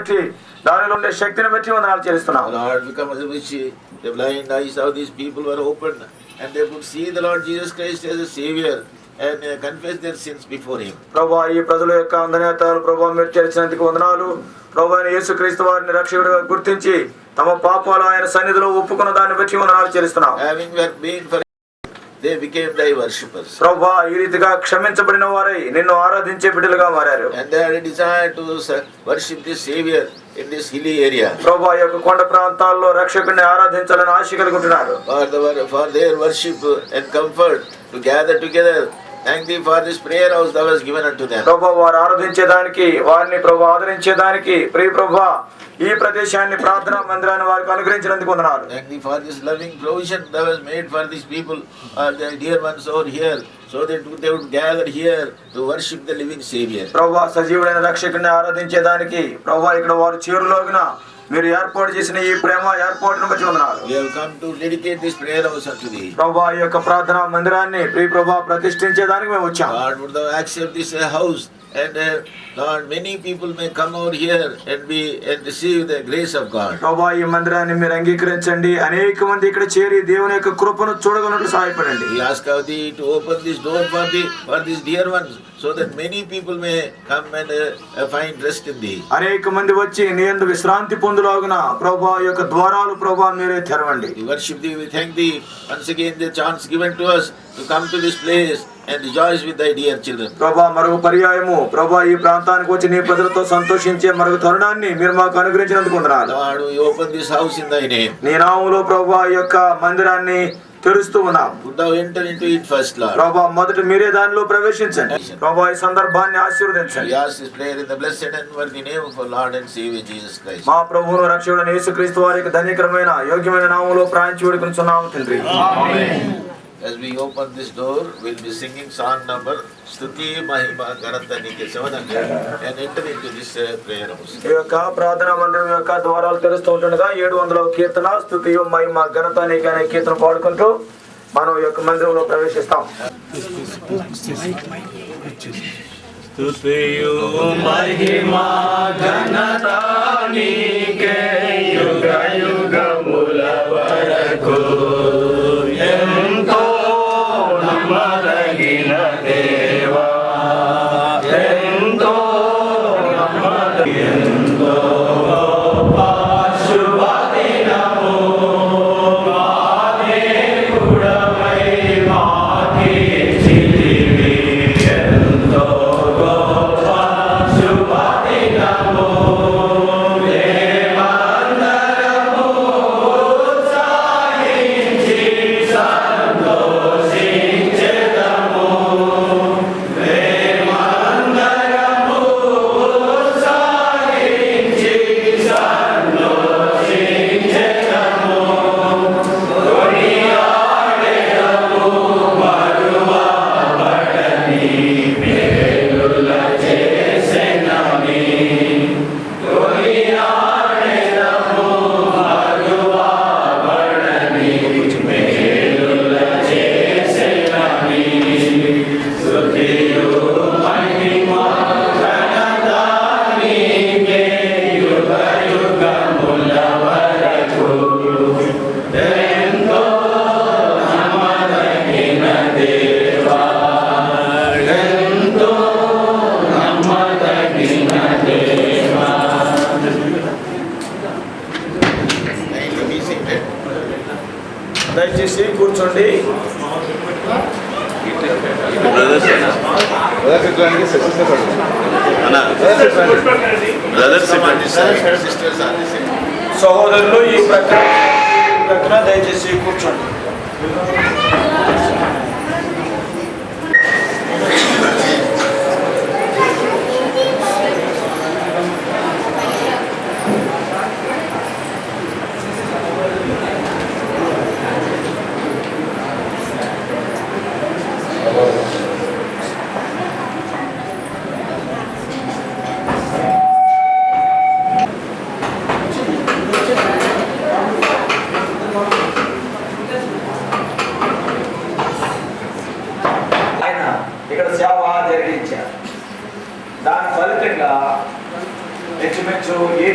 బట్టి దానిలో ఉండే శక్తిని బట్టి వందనాలు చెల్లిస్తున్నాం. Lord, become as which the blind eyes of these people were opened, and they could see the Lord Jesus Christ as a Savior and confess their sins before Him. ప్రభువా, ఈ ప్రజల యొక్క అందనేతలు ప్రభువా మీరు చేసినందుకు వందనాలు. ప్రభువా యేసుక్రీస్తు వారిని రక్షకుడిగా గుర్తించి తమ పాపాలు ఆయన సన్నిధిలో ఒప్పుకున్న దాన్ని బట్టి వందనాలు చెల్లిస్తున్నాం. Having been for they became thy worshippers. ప్రభువా, ఈ రీతిగా క్షమించబడిన వారై నిన్ను ఆరాధించే బిడ్డలుగా మారారు. And they had a desire to worship the Savior in this hilly area. ప్రభువా, ఈ యొక్క కొండ ప్రాంతాల్లో రక్షకుడిని ఆరాధించాలని ఆశ కలిగి ఉంటున్నారు. For their worship and comfort to gather together. Thank thee for this prayer house thou hast given unto them. ప్రభువా, వారు ఆరాధించేదానికి వారిని ప్రభువా ఆదరించేదానికి ప్రియ ప్రభువా ఈ ప్రదేశాన్ని ప్రార్థనా మందిరాన్ని వారికి అనుగ్రహించినందుకు వందనాలు. Thank thee for this loving provision thou hast made for these people, their dear ones over here, so that they would gather here to worship the living Savior. ప్రభువా, సజీవుడైన రక్షకుడిని ఆరాధించేదానికి ప్రభువా ఇక్కడ వారు చేరులోగిన మీరు ఏర్పాటు చేసిన ఈ ప్రేమ ఏర్పాటును బట్టి వందనాలు. We have come to dedicate this prayer house unto thee. ప్రభువా, ఈ యొక్క ప్రార్థనా మందిరాన్ని ప్రియ ప్రభువా ప్రతిష్ఠించేదానికి మేము వచ్చాం. Lord, would thou accept this house, and Lord, many people may come over here and receive the grace of God. ప్రభువా, ఈ మందిరాన్ని మీరు అంగీకరించండి. అనేక మంది ఇక్కడ చేరి దేవుని యొక్క కృపను చూడగలనట్లు సహాయపడండి. We ask of thee to open this door for these dear ones, so that many people may come and find rest in thee. అనేక మంది వచ్చి నీ యందు విశ్రాంతి పొందులాగున ప్రభువా ఈ యొక్క ద్వారాలు ప్రభువా మీరే తెరవండి. We worship thee, we thank thee once again the chance given to us to come to this place and rejoice with thy dear children. ప్రభువా, మరొక పర్యాయము ప్రభువా ఈ ప్రాంతానికి వచ్చి నీ ప్రజలతో సంతోషించే మరొక తరుణాన్ని మీరు మాకు అనుగ్రహించినందుకు వందనాలు. Lord, we open this house in thy name. నీ నామములో ప్రభువా ఈ యొక్క మందిరాన్ని తెరుస్తూ ఉన్నాం. Would thou enter into it first, Lord? ప్రభువా, మొదట మీరే దానిలో ప్రవేశించండి. ప్రభువా, ఈ సందర్భాన్ని ఆశీర్వదించండి. We ask this prayer in the blessed and worthy name of our Lord and Savior Jesus Christ. మా ప్రభువును రక్షకుడైన యేసుక్రీస్తు వారి యొక్క ధన్యకరమైన యోగ్యమైన నామములో ప్రార్థించి వేడుకొనుచున్నాము తండ్రి. Amen. As we open this door, we'll be singing song number Stuti Mahima Garanta Nike 700 and enter into this prayer house. ఈ యొక్క ప్రార్థనా మందిరం యొక్క ద్వారాలు తెరుస్తూ ఉంటుండగా 700వ కీర్తన స్తుతియు మహిమ ఘనత నీకే అనే కీర్తన పాడుకుంటూ మనం ఈ యొక్క మందిరంలో ప్రవేశిస్తాం. స్తుతియు మహిమ ఘనత నీకే యుగ యుగముల వరకు ఎంతో నమ్మదగిన దేవా, ఎంతో ఎంతో శుభదినము దేవుడవై మాకి చిలివి, ఎంతో శుభదినము దేవందరము సాయించి సంతోషించెదము, దేవందరము సాయించి సంతోషించెదము, కొనియాడెదము మరువబడని మేలుల చేసెనని, కొనియాడెదము మరువబడని మేలుల చేసెనని, స్తుతియు మహిమ ఘనత నీకే యుగ యుగముల వరకు ఎంతో నమ్మదగిన దేవా, ఎంతో నమ్మదగిన దేవా. Thank you, be seated. దయచేసి కూర్చోండి. Sisters are the same. సహోదరులు ఈ ప్రక్కన దయచేసి కూర్చోండి.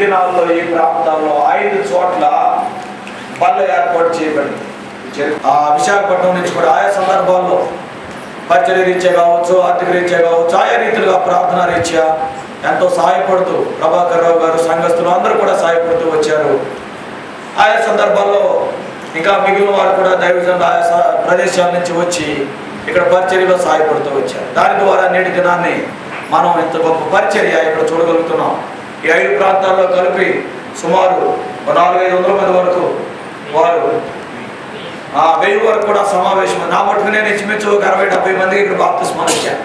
దినాల్లో ఈ ప్రాంతాల్లో 5 చోట్ల బల్ల ఏర్పాటు చేయబడింది. విశాఖపట్నం నుంచి కూడా ఆయా సందర్భాల్లో పరిచర్య రీత్యా కావచ్చు, ఆర్థిక రీత్యా కావచ్చు, ఆయా రీతిలుగా ప్రార్థనా రీత్యా ఎంతో సహాయపడుతూ ప్రభాకర్ రావు గారు, సంఘస్థులు అందరూ కూడా సహాయపడుతూ వచ్చారు. ఆయా సందర్భాల్లో ఇంకా మిగిలిన వారు కూడా దైవజనులు ఆయా ప్రదేశాల నుంచి వచ్చి ఇక్కడ పరిచర్యలో సహాయపడుతూ వచ్చారు. దాని ద్వారా నేటి దినాన్ని మనం ఇంత గొప్ప పరిచర్య ఇక్కడ చూడగలుగుతున్నాం. ఈ 5 ప్రాంతాల్లో కలిపి సుమారు 400-500 మంది వరకు వారు 1000 వరకు కూడా సమావేశం. నా మటుకు నేను ఇంచుమించు 60-70 మందికి ఇక్కడ బాప్తిస్మాలు ఇచ్చాను.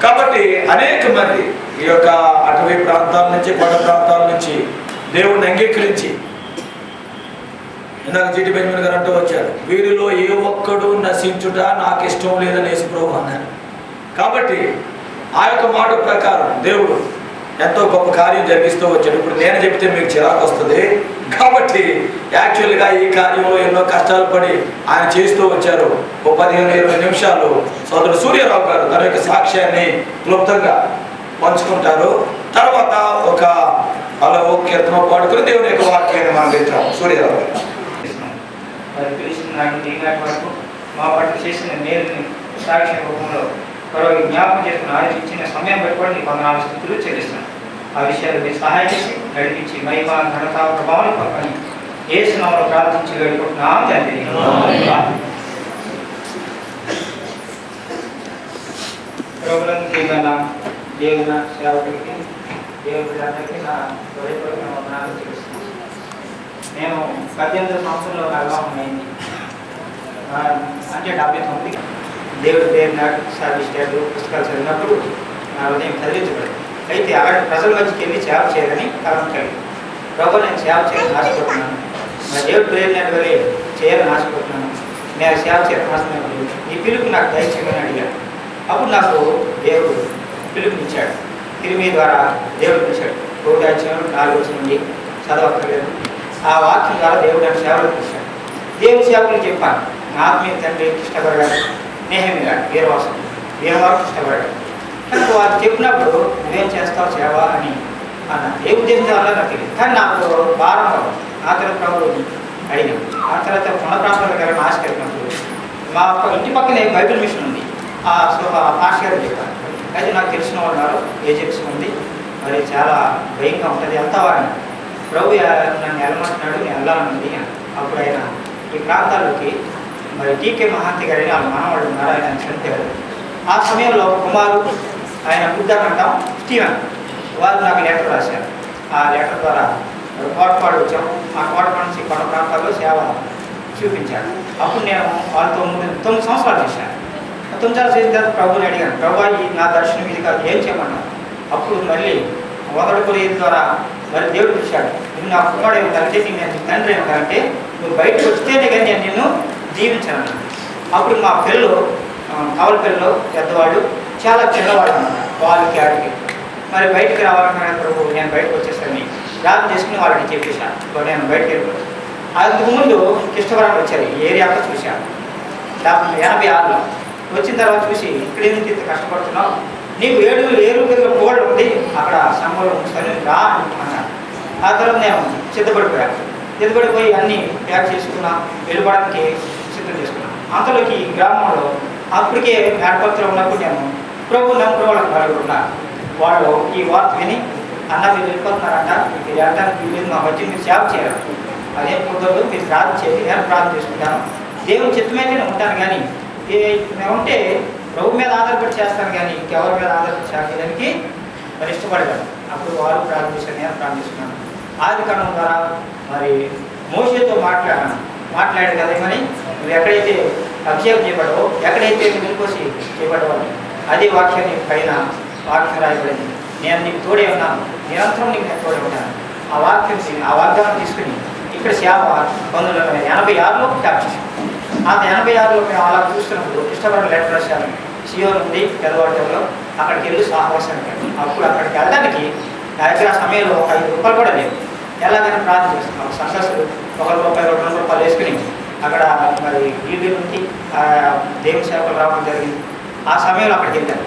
కాబట్టి అనేక మంది ఈ యొక్క అటవీ ప్రాంతాల నుంచి, కొండ ప్రాంతాల నుంచి దేవుణ్ణి అంగీకరించి, ఇందాక జీటి బెంజమిన్ గారు అంటూ వచ్చారు, వీరిలో ఏ ఒక్కడు నశించుట నాకు ఇష్టం లేదని యేసుప్రభు అన్నారు. కాబట్టి ఆ యొక్క మాట ప్రకారం దేవుడు ఎంతో గొప్ప కార్యం జరిగిస్తూ వచ్చాడు. ఇప్పుడు నేను చెప్తే మీకు చిరాకు వస్తుంది కాబట్టి యాక్చువల్గా ఈ కార్యంలో ఎన్నో కష్టాలు పడి ఆయన చేస్తూ వచ్చారు. 15-20 నిమిషాలు సోదరుడు సూర్యారావు గారు తన యొక్క సాక్ష్యాన్ని క్లుప్తంగా పంచుకుంటారు. తర్వాత ఒక కీర్తన పాడుకుని దేవుని యొక్క వాక్యాన్ని మనం వింటాం. సూర్యారావు గారు వరకు మా పట్ల చేసిన మేలుని సాక్ష్య రూపంలో మరో జ్ఞాపకం చేసుకుని ఆయన ఇచ్చిన సమయం పెట్టుకొని నీకు 4 స్థుతులు చెల్లిస్తున్నాను. ఆ విషయాలు మీరు సహాయం చేసి నడిపించి మహిమ ఘనత ప్రభావం పక్కని యేసు నామములో ప్రార్థించి వేడుకుంటున్నాం తండ్రి. ప్రభువులను చేయగల దేవున సేవకుడికి దేవుడికి నా హృదయపూర్వక వందనాలు తెలుస్తున్నాను. నేను 18 సంవత్సరంలో నా వివాహం అయింది. అంటే 79 దేవుడి పేరు నాకు సాధిష్టాడు పుస్తకాలు చదివినప్పుడు నా హృదయం కదిలించబడింది. అయితే అలాంటి ప్రజల మధ్యకి వెళ్ళి సేవ చేయాలని కారణం కలిగి ప్రభు నేను సేవ చేయాలని ఆశపడుతున్నాను. నా దేవుడి పేరు నేను చేయాలని ఆశపడుతున్నాను. నేను సేవ చేయాలని ఆశపడుతున్నాను. ఈ పిలుపు నాకు దయచేయమని అడిగాను. అప్పుడు నాకు దేవుడు పిలుపునిచ్చాడు. తిరిమి ద్వారా దేవుడు పిలిచాడు. 4 నుండి చదవక్కర్లేదు. ఆ వాక్యం ద్వారా దేవుడు నాకు సేవలు పిలిచాడు. దేవుడి సేవకులు చెప్పాను. నా ఆత్మీయ తండ్రి ఇష్టపడ్డాడు. నేహమియా వీరవారు ఇష్టపడ్డాడు. కానీ వారు చెప్పినప్పుడు నువ్వేం చేస్తావు సేవ అని అన్న ఏ ఉద్దేశం వల్ల నాకు తెలియదు. కానీ నాకు భారం ఆ తర్వాత ప్రభువుని అడిగాను. ఆ తర్వాత కొండ ప్రాంతాలకు వెళ్ళిన ఆశ కలిగినప్పుడు మా ఇంటి పక్కనే బైబిల్ మిషన్ ఉంది. పాస్ గారు చెప్పాను. అయితే నాకు తెలిసిన వాళ్ళు ఉన్నారు, ఏజెన్సీ ఉంది, మరి చాలా భయంగా ఉంటుంది, వెళ్తావా అని. ప్రభు నన్ను వెళ్ళమంటున్నాడు, నేను వెళ్ళాలన్నది. అప్పుడు ఆయన ఈ ప్రాంతాల్లోకి మరి టీకే మహాంతి గారిని వాళ్ళ మనవాళ్ళు ఉన్నారు, ఆయన చనిపోయారు. ఆ సమయంలో కుమారు ఆయన బుద్ధంటాం స్టీవెన్ వాళ్ళు నాకు లెటర్ రాశారు. ఆ లెటర్ ద్వారా కోటపాడు వచ్చాము. ఆ కోటపాడు నుంచి కొండ ప్రాంతాల్లో సేవ చూపించాను. అప్పుడు నేను వాళ్ళతో 9 సంవత్సరాలు చేశాను. 9 సంవత్సరాలు చేసిన తర్వాత ప్రభుని అడిగాను, ప్రభు ఈ నా దర్శనం ఇది కాదు, ఏం చేయమన్నాను. అప్పుడు మళ్ళీ మొదటి ద్వారా మరి దేవుడు పిలిచాడు, నువ్వు నా కుమారుడు ఏమిటంటే నేను తండ్రి ఏమిటంటే నువ్వు బయటకు వస్తేనే కానీ నేను నిన్ను జీవించాను. అప్పుడు మా పిల్లలు కవల పిల్లలు పెద్దవాళ్ళు చాలా చిన్నవాడు అన్నమాట. వాళ్ళకి ఆడికి మరి బయటకు రావాలన్నాడు ప్రభు. నేను బయటకు వచ్చేసాను ప్రార్థన చేసుకుని వాళ్ళకి చెప్పేశాను, నేను బయటకు వెళ్ళిపోయాను. అంతకుముందు కృష్ణవరం వచ్చారు, ఈ ఏరియాలో చూశాను. 86లో వచ్చిన తర్వాత చూసి ఇక్కడ ఎందుకు ఇంత కష్టపడుతున్నావు, నీకు 7 కోళ్ళు ఉంది అక్కడ సంఘంలో ఉంచుకొని రా అన్నాడు. ఆ తర్వాత నేను సిద్ధపడిపోయాను. సిద్ధపడిపోయి అన్నీ ప్యాక్ చేసుకున్నా, వెళ్ళిపోవడానికి సిద్ధం చేసుకున్నాను. అంతలోకి ఈ గ్రామంలో అప్పటికే మేడపత్రం ఉన్నప్పుడు నేను ప్రభు నమ్ముకున్న వాళ్ళకి మరుగుతున్నారు. వాళ్ళు ఈ వార్త విని అన్న మీరు వెళ్ళిపోతున్నారంట, మీరు వెళ్ళడానికి వీళ్ళు మా మధ్య మీరు సేవ చేయాలి, అదేం కుదరదు, మీరు ప్రార్థన చేయండి, నేను ప్రార్థన చేసుకుంటాను, దేవుని చిత్తమైతే నేను ఉంటాను. కానీ నేను ఉంటే ప్రభు మీద ఆధారపడి చేస్తాను, కానీ ఇంకెవరి మీద ఆధారపడి చేసేదానికి మరి ఇష్టపడగలను. అప్పుడు వారు ప్రార్థన చేశాను, నేను ప్రార్థన చేసుకున్నాను. ఆదికాండం ద్వారా మరి మోషేతో మాట్లాడాడు కదా, మరి నువ్వు ఎక్కడైతే అభిషేకం చేయబడవో, ఎక్కడైతే వెలుకోసి చేయబడవో అదే వాక్యాన్ని పైన వాక్యం రాయబడింది, నేను నీకు తోడే ఉన్నాను, నిరంతరం నీకు నేను తోడే ఉన్నాను. ఆ వాక్యం ఆ వాగ్దానం తీసుకుని ఇక్కడ సేవ 1986లో స్టార్ట్ చేశాను. ఆ 86లో మేము అలా చూస్తున్నప్పుడు ఇష్టపడిన లెటర్ రాశాను. సియోన్ ఉంది పెద్దవాడలో, అక్కడికి వెళ్ళి సాహసానికి. అప్పుడు అక్కడికి వెళ్ళడానికి నా దగ్గర ఆ సమయంలో 5 రూపాయలు కూడా లేవు. ఎలాగైనా ప్రార్థన చేస్తున్నాం. సంఘస్థులు ₹1, ₹2 వేసుకుని అక్కడ మరి వీధి నుండి దేవుని సేవకులు రావడం జరిగింది. ఆ సమయంలో అక్కడికి వెళ్ళాను.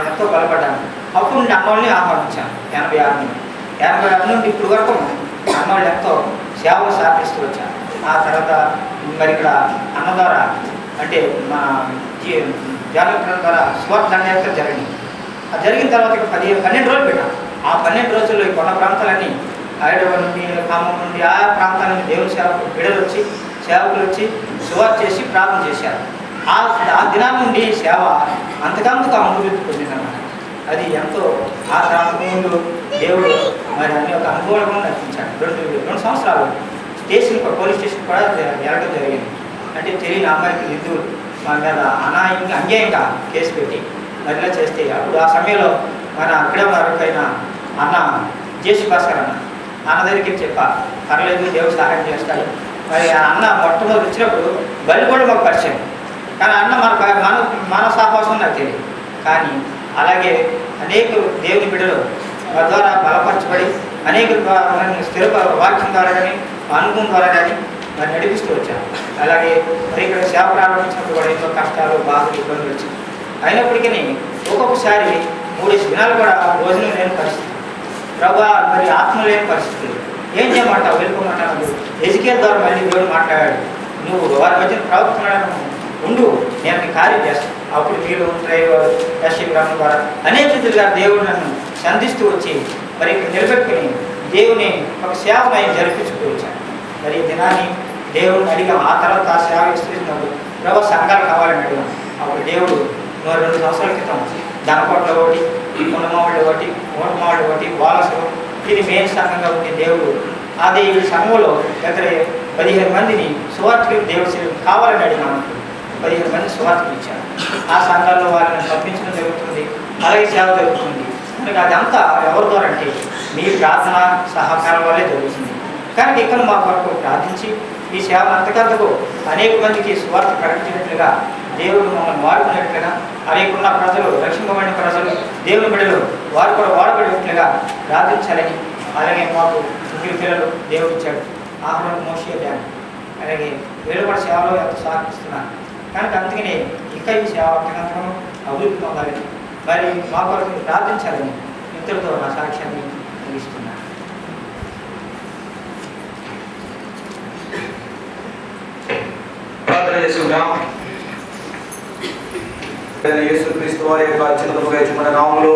ఎంతో బలపడ్డాను. అప్పుడు నుండి అన్నోళ్ళని ఆహ్వానించాను 86 నుండి. 86 నుండి ఇప్పుడు వరకు అన్నవాళ్ళు ఎంతో సేవలు సాగిస్తూ వచ్చారు. ఆ తర్వాత మరి ఇక్కడ అన్న ద్వారా అంటే మన జాగ్రత్త ద్వారా స్వార్థ దండయాత్ర జరిగింది. అది జరిగిన తర్వాత ఇక్కడ 12 రోజులు పెట్టాం. ఆ 12 రోజుల్లో ఈ కొండ ప్రాంతాలన్నీ హైదరాబాద్ నుండి, ఖమ్మం నుండి, ఆ ప్రాంతాల నుండి దేవుని సేవకులు వచ్చి సువార్త చేసి ప్రార్థన చేశారు. ఆ దినాల నుండి సేవ అంతకంతకు అభివృద్ధి పొందిందన్నమాట. అది ఎంతో ఆ తర్వాత ముందు దేవుడు మరి అన్ని ఒక అనుభవంగా నడిపించాడు. 2 సంవత్సరాలు పోలీస్ స్టేషన్ కూడా వెళ్ళడం జరిగింది. అంటే తెలియని అమ్మాయికి నిధులు మా మీద అన్యాయంగా కేసు పెట్టి మరిలా చేస్తే అప్పుడు ఆ సమయంలో మన అక్కడే ఉన్న అన్న జేసీ భాస్కర్ అన్న దగ్గరికి చెప్పా, పర్లేదు దేవుడు సహాయం చేస్తాడు. మరి ఆ అన్న మొట్టమొదటి వచ్చినప్పుడు బలి కూడా మాకు పరిచయం, కానీ అన్న మన సహవాసం నాకు తెలియదు. కానీ అలాగే అనేక దేవుని బిడ్డలు ద్వారా బలపరచబడి అనేక స్థిర వాక్యం ద్వారా కానీ అనుభవం ద్వారా కానీ మరి నడిపిస్తూ వచ్చాను. అలాగే మరి ఇక్కడ సేవ ప్రారంభించినప్పుడు కూడా ఎన్నో కష్టాలు, బాధలు, ఇబ్బందులు వచ్చింది. అయినప్పటికీ ఒక్కొక్కసారి 3 దినాలు కూడా భోజనం లేని పరిస్థితి, ప్రభా మరి ఆత్మ లేని పరిస్థితులు. ఏం చేయమంటావు, వెళ్ళిపోమంటావు. ఎజికేల్ ద్వారా మళ్ళీ దేవుడు మాట్లాడాడు, నువ్వు వారి మధ్య ప్రవర్తన ఉండు, నేను నీ కార్యం చేస్తాను. అప్పుడు మీరు డ్రైవర్ యశగ్రామం ద్వారా అనేక రీతిగా దేవుడు నన్ను సంధిస్తూ వచ్చి మరి ఇక్కడ నిలబెట్టుకుని దేవుని ఒక సేవను ఆయన జరిపించుతూ వచ్చాను. మరి ఈ దినాన్ని దేవుడిని అడిగాం. ఆ తర్వాత ఆ సేవ విస్తరించినప్పుడు ప్రభు సంఘాలు కావాలని అడిగాం. అప్పుడు దేవుడు 2 సంవత్సరాల క్రితం దనకోట్ల ఒకటి, కొండమావిడి ఒకటి, ఓటమావిడి ఒకటి, వాలసలు ఇది మెయిన్ సంఘంగా ఉంది. దేవుడు అది ఈ సంఘంలో దగ్గర 15 మందిని సువార్తకులు దేవుడు కావాలని అడిగాను. 15 మంది సువార్తలు ఇచ్చారు. ఆ సంఘాల్లో వాళ్ళని పంపించడం జరుగుతుంది, అలాగే సేవ జరుగుతుంది. కనుక అదంతా ఎవరి ద్వారా అంటే మీ ప్రార్థన సహకారం వల్లే జరుగుతుంది. కనుక ఇక్కడ మా కొరకు ప్రార్థించి ఈ సేవ అంతకంతకు అనేక మందికి సువార్త ప్రకటించినట్లుగా దేవుడు మమ్మల్ని వాడుకున్నట్లుగా, అనేకున్న ప్రజలు, రక్షింపబడిన ప్రజలు, దేవుని బిడ్డలు వారు కూడా వాడబడినట్లుగా ప్రార్థించాలని. అలాగే మాకు 3 పిల్లలు దేవుడు ఇచ్చాడు, ఆహ్లాద్, మోషే, డ్యాన్. అలాగే వీళ్ళు కూడా సేవలో ఎంతో సహకరిస్తున్నారు. కనుక అందుకనే ఇంకా ఈ సేవ అంతకంతకు అభివృద్ధి పొందాలని, మరి మా కొరకు ప్రార్థించాలని ఇంతటితో నా సాక్ష్యాన్ని ముగిస్తున్నాను. ప్రార్థన చేసుకుంటాం. యేసుక్రీస్తు వారి యొక్క అత్యున్నతముగా ఇచ్చిన నామములో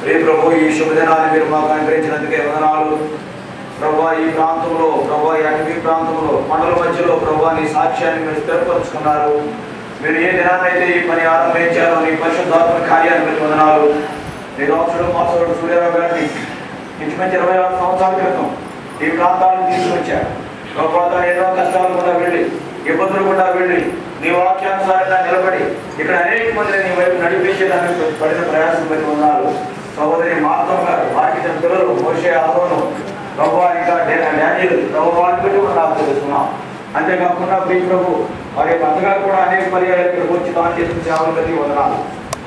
రే ప్రభు ఈ శుభదినాన్ని మీరు మాకు అనుగ్రహించినందుకే వందనాలు. ప్రభా ఈ ప్రాంతంలో, ప్రభా ఈ అటవీ ప్రాంతంలో, మండల మధ్యలో ప్రభా నీ సాక్ష్యాన్ని మీరు స్థిరపరుచుకున్నారు. మీరు ఏ దినాన్నైతే ఈ పని ఆరంభించారో నీ పరిశుద్ధాత్మ కార్యాన్ని మీరు వందనాలు. నీ రాసుడు మాసోడు సూర్యరావు గారిని ఇంచుమించు 26 సంవత్సరాల క్రితం ఈ ప్రాంతాలను తీసుకొచ్చారు. ప్రభా తాను ఎన్నో కష్టాలు కూడా వెళ్ళి, ఇబ్బందులు కూడా వెళ్ళి, నీ వాక్యానుసారంగా నిలబడి ఇక్కడ అనేక మందిని నీ వైపు నడిపించేదానికి పడిన ప్రయాసం పెట్టి ఉన్నారు. సహోదరి మార్తమ్మ గారు, వారికి తన పిల్లలు మోషే, ఆరోను, ప్రభా ఇంకా డానియల్, ప్రభు వారిని పెట్టి కూడా నాకు తెలుస్తున్నాం. అంతేకాకుండా ప్రభు వారి యొక్క అత్తగారు కూడా అనేక పర్యాలు ఇక్కడికి వచ్చి తాను చేసిన సేవలు బట్టి వదనాలు.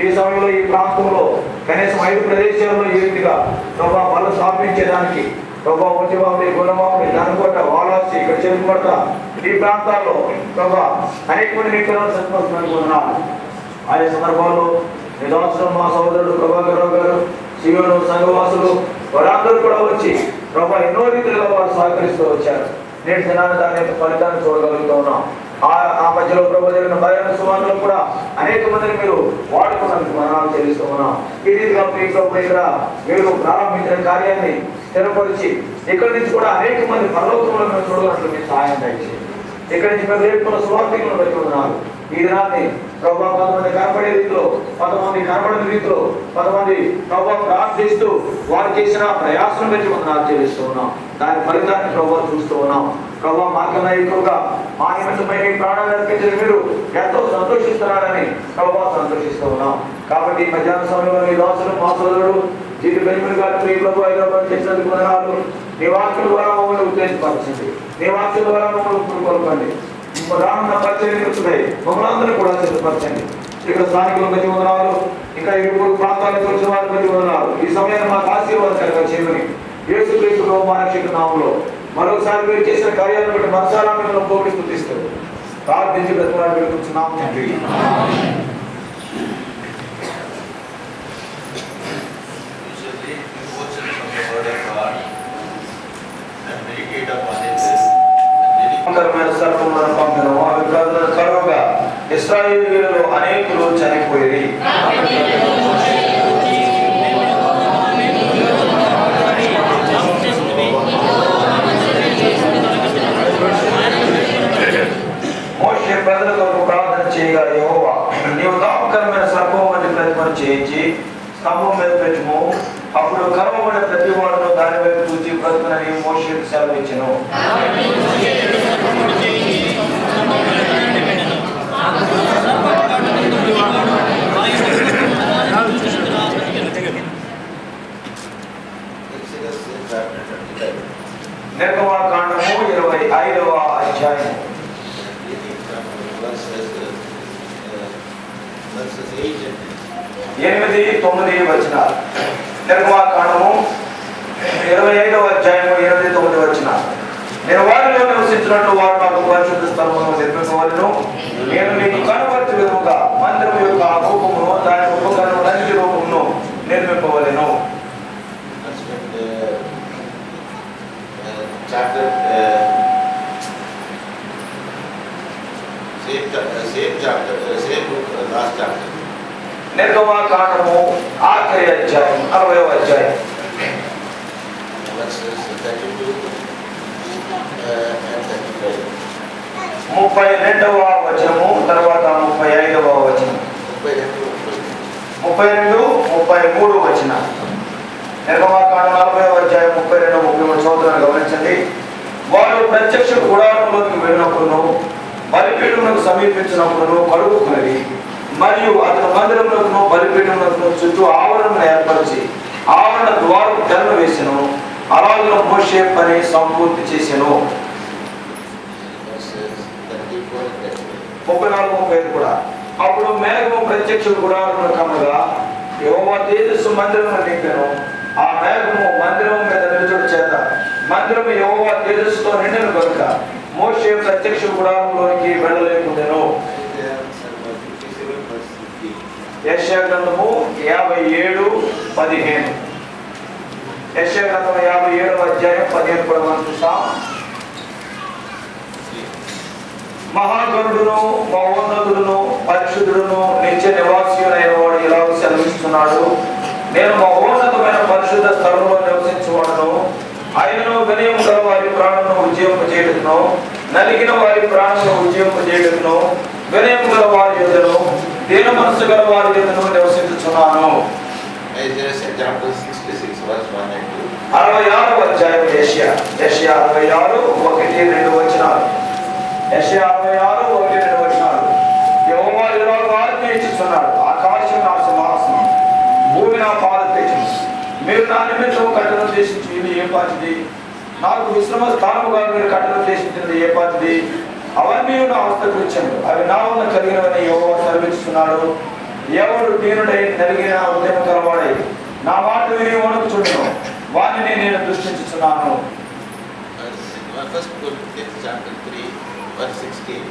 ఈ సమయంలో ఈ ప్రాంతంలో కనీసం 5 ప్రదేశాల్లో ఈ రీతిగా ప్రభా బలు స్థాపించేదానికి ప్రభా ఒంటివామి, గుణవామి, దనకోట, వాలాసి, ఇక్కడ చెరుకుపడత ఈ ప్రాంతాల్లో ప్రభా అనేక మంది మీ పిల్లలు సత్పరుస్తున్నారు వదనాలు. ఆయా సందర్భాల్లో నిదాసనం మా సోదరుడు ప్రభాకరరావు గారు, శివుడు, సంఘవాసులు వారందరూ కూడా వచ్చి ప్రభా ఎన్నో రీతిలో వారు సహకరిస్తూ వచ్చారు. నేటి దినాన్ని దాని యొక్క ఫలితాన్ని చూడగలుగుతూ ఉన్నాం. ఆ మధ్యలో ప్రభు జరిగిన బలైన సువార్తలు కూడా అనేక మందిని మీరు వాడుకున్నందుకు మరణాలు చెల్లిస్తూ ఉన్నాం. ఈ రీతిగా మీ ప్రభు ఇక్కడ మీరు ప్రారంభించిన కార్యాన్ని స్థిరపరిచి ఇక్కడి నుంచి కూడా అనేక మంది పరలోకంలో మేము చూడగలట్లు మీరు సహాయం దయచేయండి. ఇక్కడి నుంచి మేము లేకున్న సువార్తికులను బట్టి ఉన్నారు. ఈ దినాన్ని ప్రభా 10 మంది కనబడే రీతిలో, 10 మంది కనబడిన రీతిలో, 10 మంది ప్రభా ప్రార్థిస్తూ వారు చేసిన ప్రయాసం పెట్టి మనం చెల్లిస్తూ ఉన్నాం. దాని ఫలితాన్ని ప్రభావ చూస్తూ ఉన్నాం. ప్రభావ మాకన్నా ఎక్కువగా మా నిమిత్తమై మీ ప్రాణాలు అర్పించిన మీరు ఎంతో సంతోషిస్తున్నారని ప్రభావ సంతోషిస్తూ ఉన్నాం. కాబట్టి మధ్యాహ్న సమయంలో మీ దాసులు, మా సోదరుడు జీవి బెంజమిన్ గారు ఈ ప్రభు హైదరాబాద్ చేసినందుకు వందనాలు. నీ వాక్యం ద్వారా మమ్మల్ని ఉత్తేజపరచండి, నీ వాక్యం ద్వారా మమ్మల్ని కోరుకోండి. రానున్న పరిచర్యలున్నాయి, మమ్మల్ని అందరూ కూడా సిద్ధపరచండి. ఇక్కడ స్థానికుల బట్టి వందనాలు, ఇంకా ఇరువురు ప్రాంతాలకు వచ్చిన వారి బట్టి వందనాలు. ఈ సమయాన్ని మాకు ఆశీర్వాదకరంగా చేయమని యేసుక్రీస్తు మా రక్షకుని నామములో మరొకసారి మీరు చేసిన కార్యాలను బట్టి మనసారా మిమ్మల్ని పోటీ స్తుతిస్తారు. ప్రార్థించి బ్రతిమాడి వేడుకుంటున్నాం తండ్రి. Usually, devotions of the word of God ఇశ్రాయేలీయులలో అనేకులు చనిపోయి మోషే ప్రజల కొరకు ప్రార్థన చేయగా యెహోవా నీవు తాపకరమైన సర్పం వంటి ప్రతిమను చేయించి స్తంభం మీద పెట్టుము, అప్పుడు కర్మబడిన ప్రతి వాడును దాని వైపు చూచి బ్రతుకునని మోషేకు సెలవిచ్చెను. నిర్గమాకాండము 25వ అధ్యాయం verses 8 and 8-9 వచనాలు. నిర్గమాకాండము 25వ అధ్యాయము 8-9 వచనాలు. నేను వారిలో నివసించినట్లు వారు నాకు పరిశుద్ధ స్థలమును నిర్మించవలెను. నేను నీకు కనబరచు విధముగా మందిరం యొక్క రూపమును దాని ఉపకరణములన్నిటి రూపమును నిర్మింపవలెను. chapter same book, last chapter. నిర్గమాకాండము ఆఖరి అధ్యాయం 60వ అధ్యాయం Verses 32 and 35. 32వ వచనము తర్వాత 35వ వచనం 32, 33 వచన. నిర్గమాకాండం 40వ అధ్యాయం 32, 33 చదువుతున్నాను, గమనించండి. వారు ప్రత్యక్ష గుడారంలోకి వెళ్ళినప్పుడును బలిపీఠమునకు సమీపించినప్పుడును కడుగుకున్నది మరియు అతని మందిరమునకును బలిపీఠమునకును చుట్టూ ఆవరణను ఏర్పరిచి ఆవరణ ద్వారం తెరను వేసెను. అలాగే మోషే పని సంపూర్తి చేసెను. 34-35 కూడా. అప్పుడు మేఘము ప్రత్యక్ష గుడారమును కమ్మగా యెహోవా తేజస్సు మందిరమును నింపెను. ఆ మేఘము మందిరము మీద నిలుచుట చేత మందిరము యెహోవా తేజస్సుతో నిండిన కనుక మోషే ప్రత్యక్ష గుడారంలోనికి వెళ్ళలేకుండెను. యెషయా గ్రంథము 57:15. యెషయా గ్రంథము 57వ అధ్యాయం 15 కూడా మనం చూస్తాం. మహాగణుడును మహోన్నతుడును పరిశుద్ధుడును నిత్య నివాసియుడైన వాడు ఇలా సెలవిస్తున్నాడు, నేను మహోన్నతమైన పరిశుద్ధ స్థలంలో నివసించువాడును. ఆయనను వినయం గల వారి ప్రాణమును ఉజ్జీవింపజేయుటకును నలిగిన వారి ప్రాణమును ఉజ్జీవింపజేయుటకును వినయం గల వారి యొద్దను దీన మనసు గల వారి యొద్దను నివసించుచున్నాను. 66వ అధ్యాయం యెషయా 66:1-2 వచనాలు. యెషయా 66:1-2 వచనాలు. యెహోవా ఇలాగ ఆజ్ఞ ఇచ్చుచున్నాడు, ఆకాశం నా సింహాసనం, భూమి నా పాదపీఠం. మీరు నా నిమిత్తం కట్టడం ఉద్దేశించింది ఏ పాటిది? నాకు విశ్రమ స్థానముగా మీరు కట్టడం ఉద్దేశించినది ఏ పాటిది? అవన్నీ నా హస్తకృత్యములు, అవి నా వల్ల కలిగినవని యెహోవా సెలవిస్తున్నాడు. ఎవడు దీనుడై నలిగిన ఉదయం కలవాడై నా మాట విని వణుకుచుండును వానిని నేను దృష్టించుచున్నాను. 1 Corinthians chapter 3 verse 16.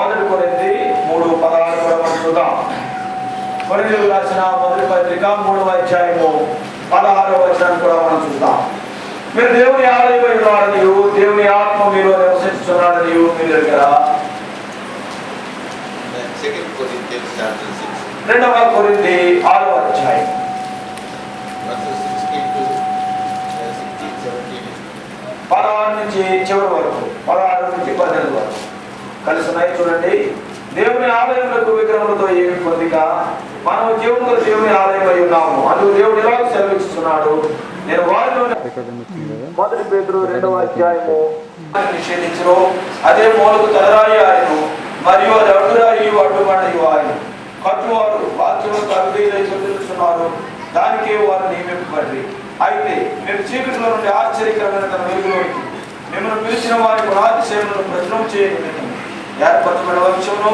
1 కొరింథీ 3:16 కూడా మనం చూద్దాం. కొరింథీయులకు రాసిన మొదటి పత్రిక 3వ అధ్యాయము 16వ వచనాన్ని కూడా మనం చూద్దాం. మీరు దేవుని ఆలయమై ఉన్నారనియు దేవుని ఆత్మ మీలో నివసించుచున్నాడని మీరు ఎరుగరా? 2 Corinthians chapter 6 2వ కొరింథీ 6వ అధ్యాయం verses 16 to 16, 17. 16 నుంచి చివరి వరకు, 16 నుంచి 18 వరకు కలిసి ఉన్నాయి. చూడండి, దేవుని ఆలయములకు విగ్రహములతో ఏమి పొందిక, మనం జీవములో దేవుని ఆలయమై ఉన్నాము. అందుకు దేవుడు ఎలా సెలవిస్తున్నాడు, నేను వారిలో 1 పేతురు 2వ అధ్యాయము నిషేధించరు, అదే మూలకు తలరాయి ఆయను మరియు అది అడ్డురాయి అడ్డుబండయు ఆయన. కట్టువారు వాక్యములకు అవిధేయులై చెల్లిస్తున్నారు, దానికే వారు నియమింపబడి. అయితే మీరు చీకటిలో నుండి ఆశ్చర్యకరమైన తన వెలుగులోకి మిమ్మల్ని పిలిచిన వారి గుణాతిశయములను ప్రచురం చేయడం ఏర్పరచబడిన వంశమును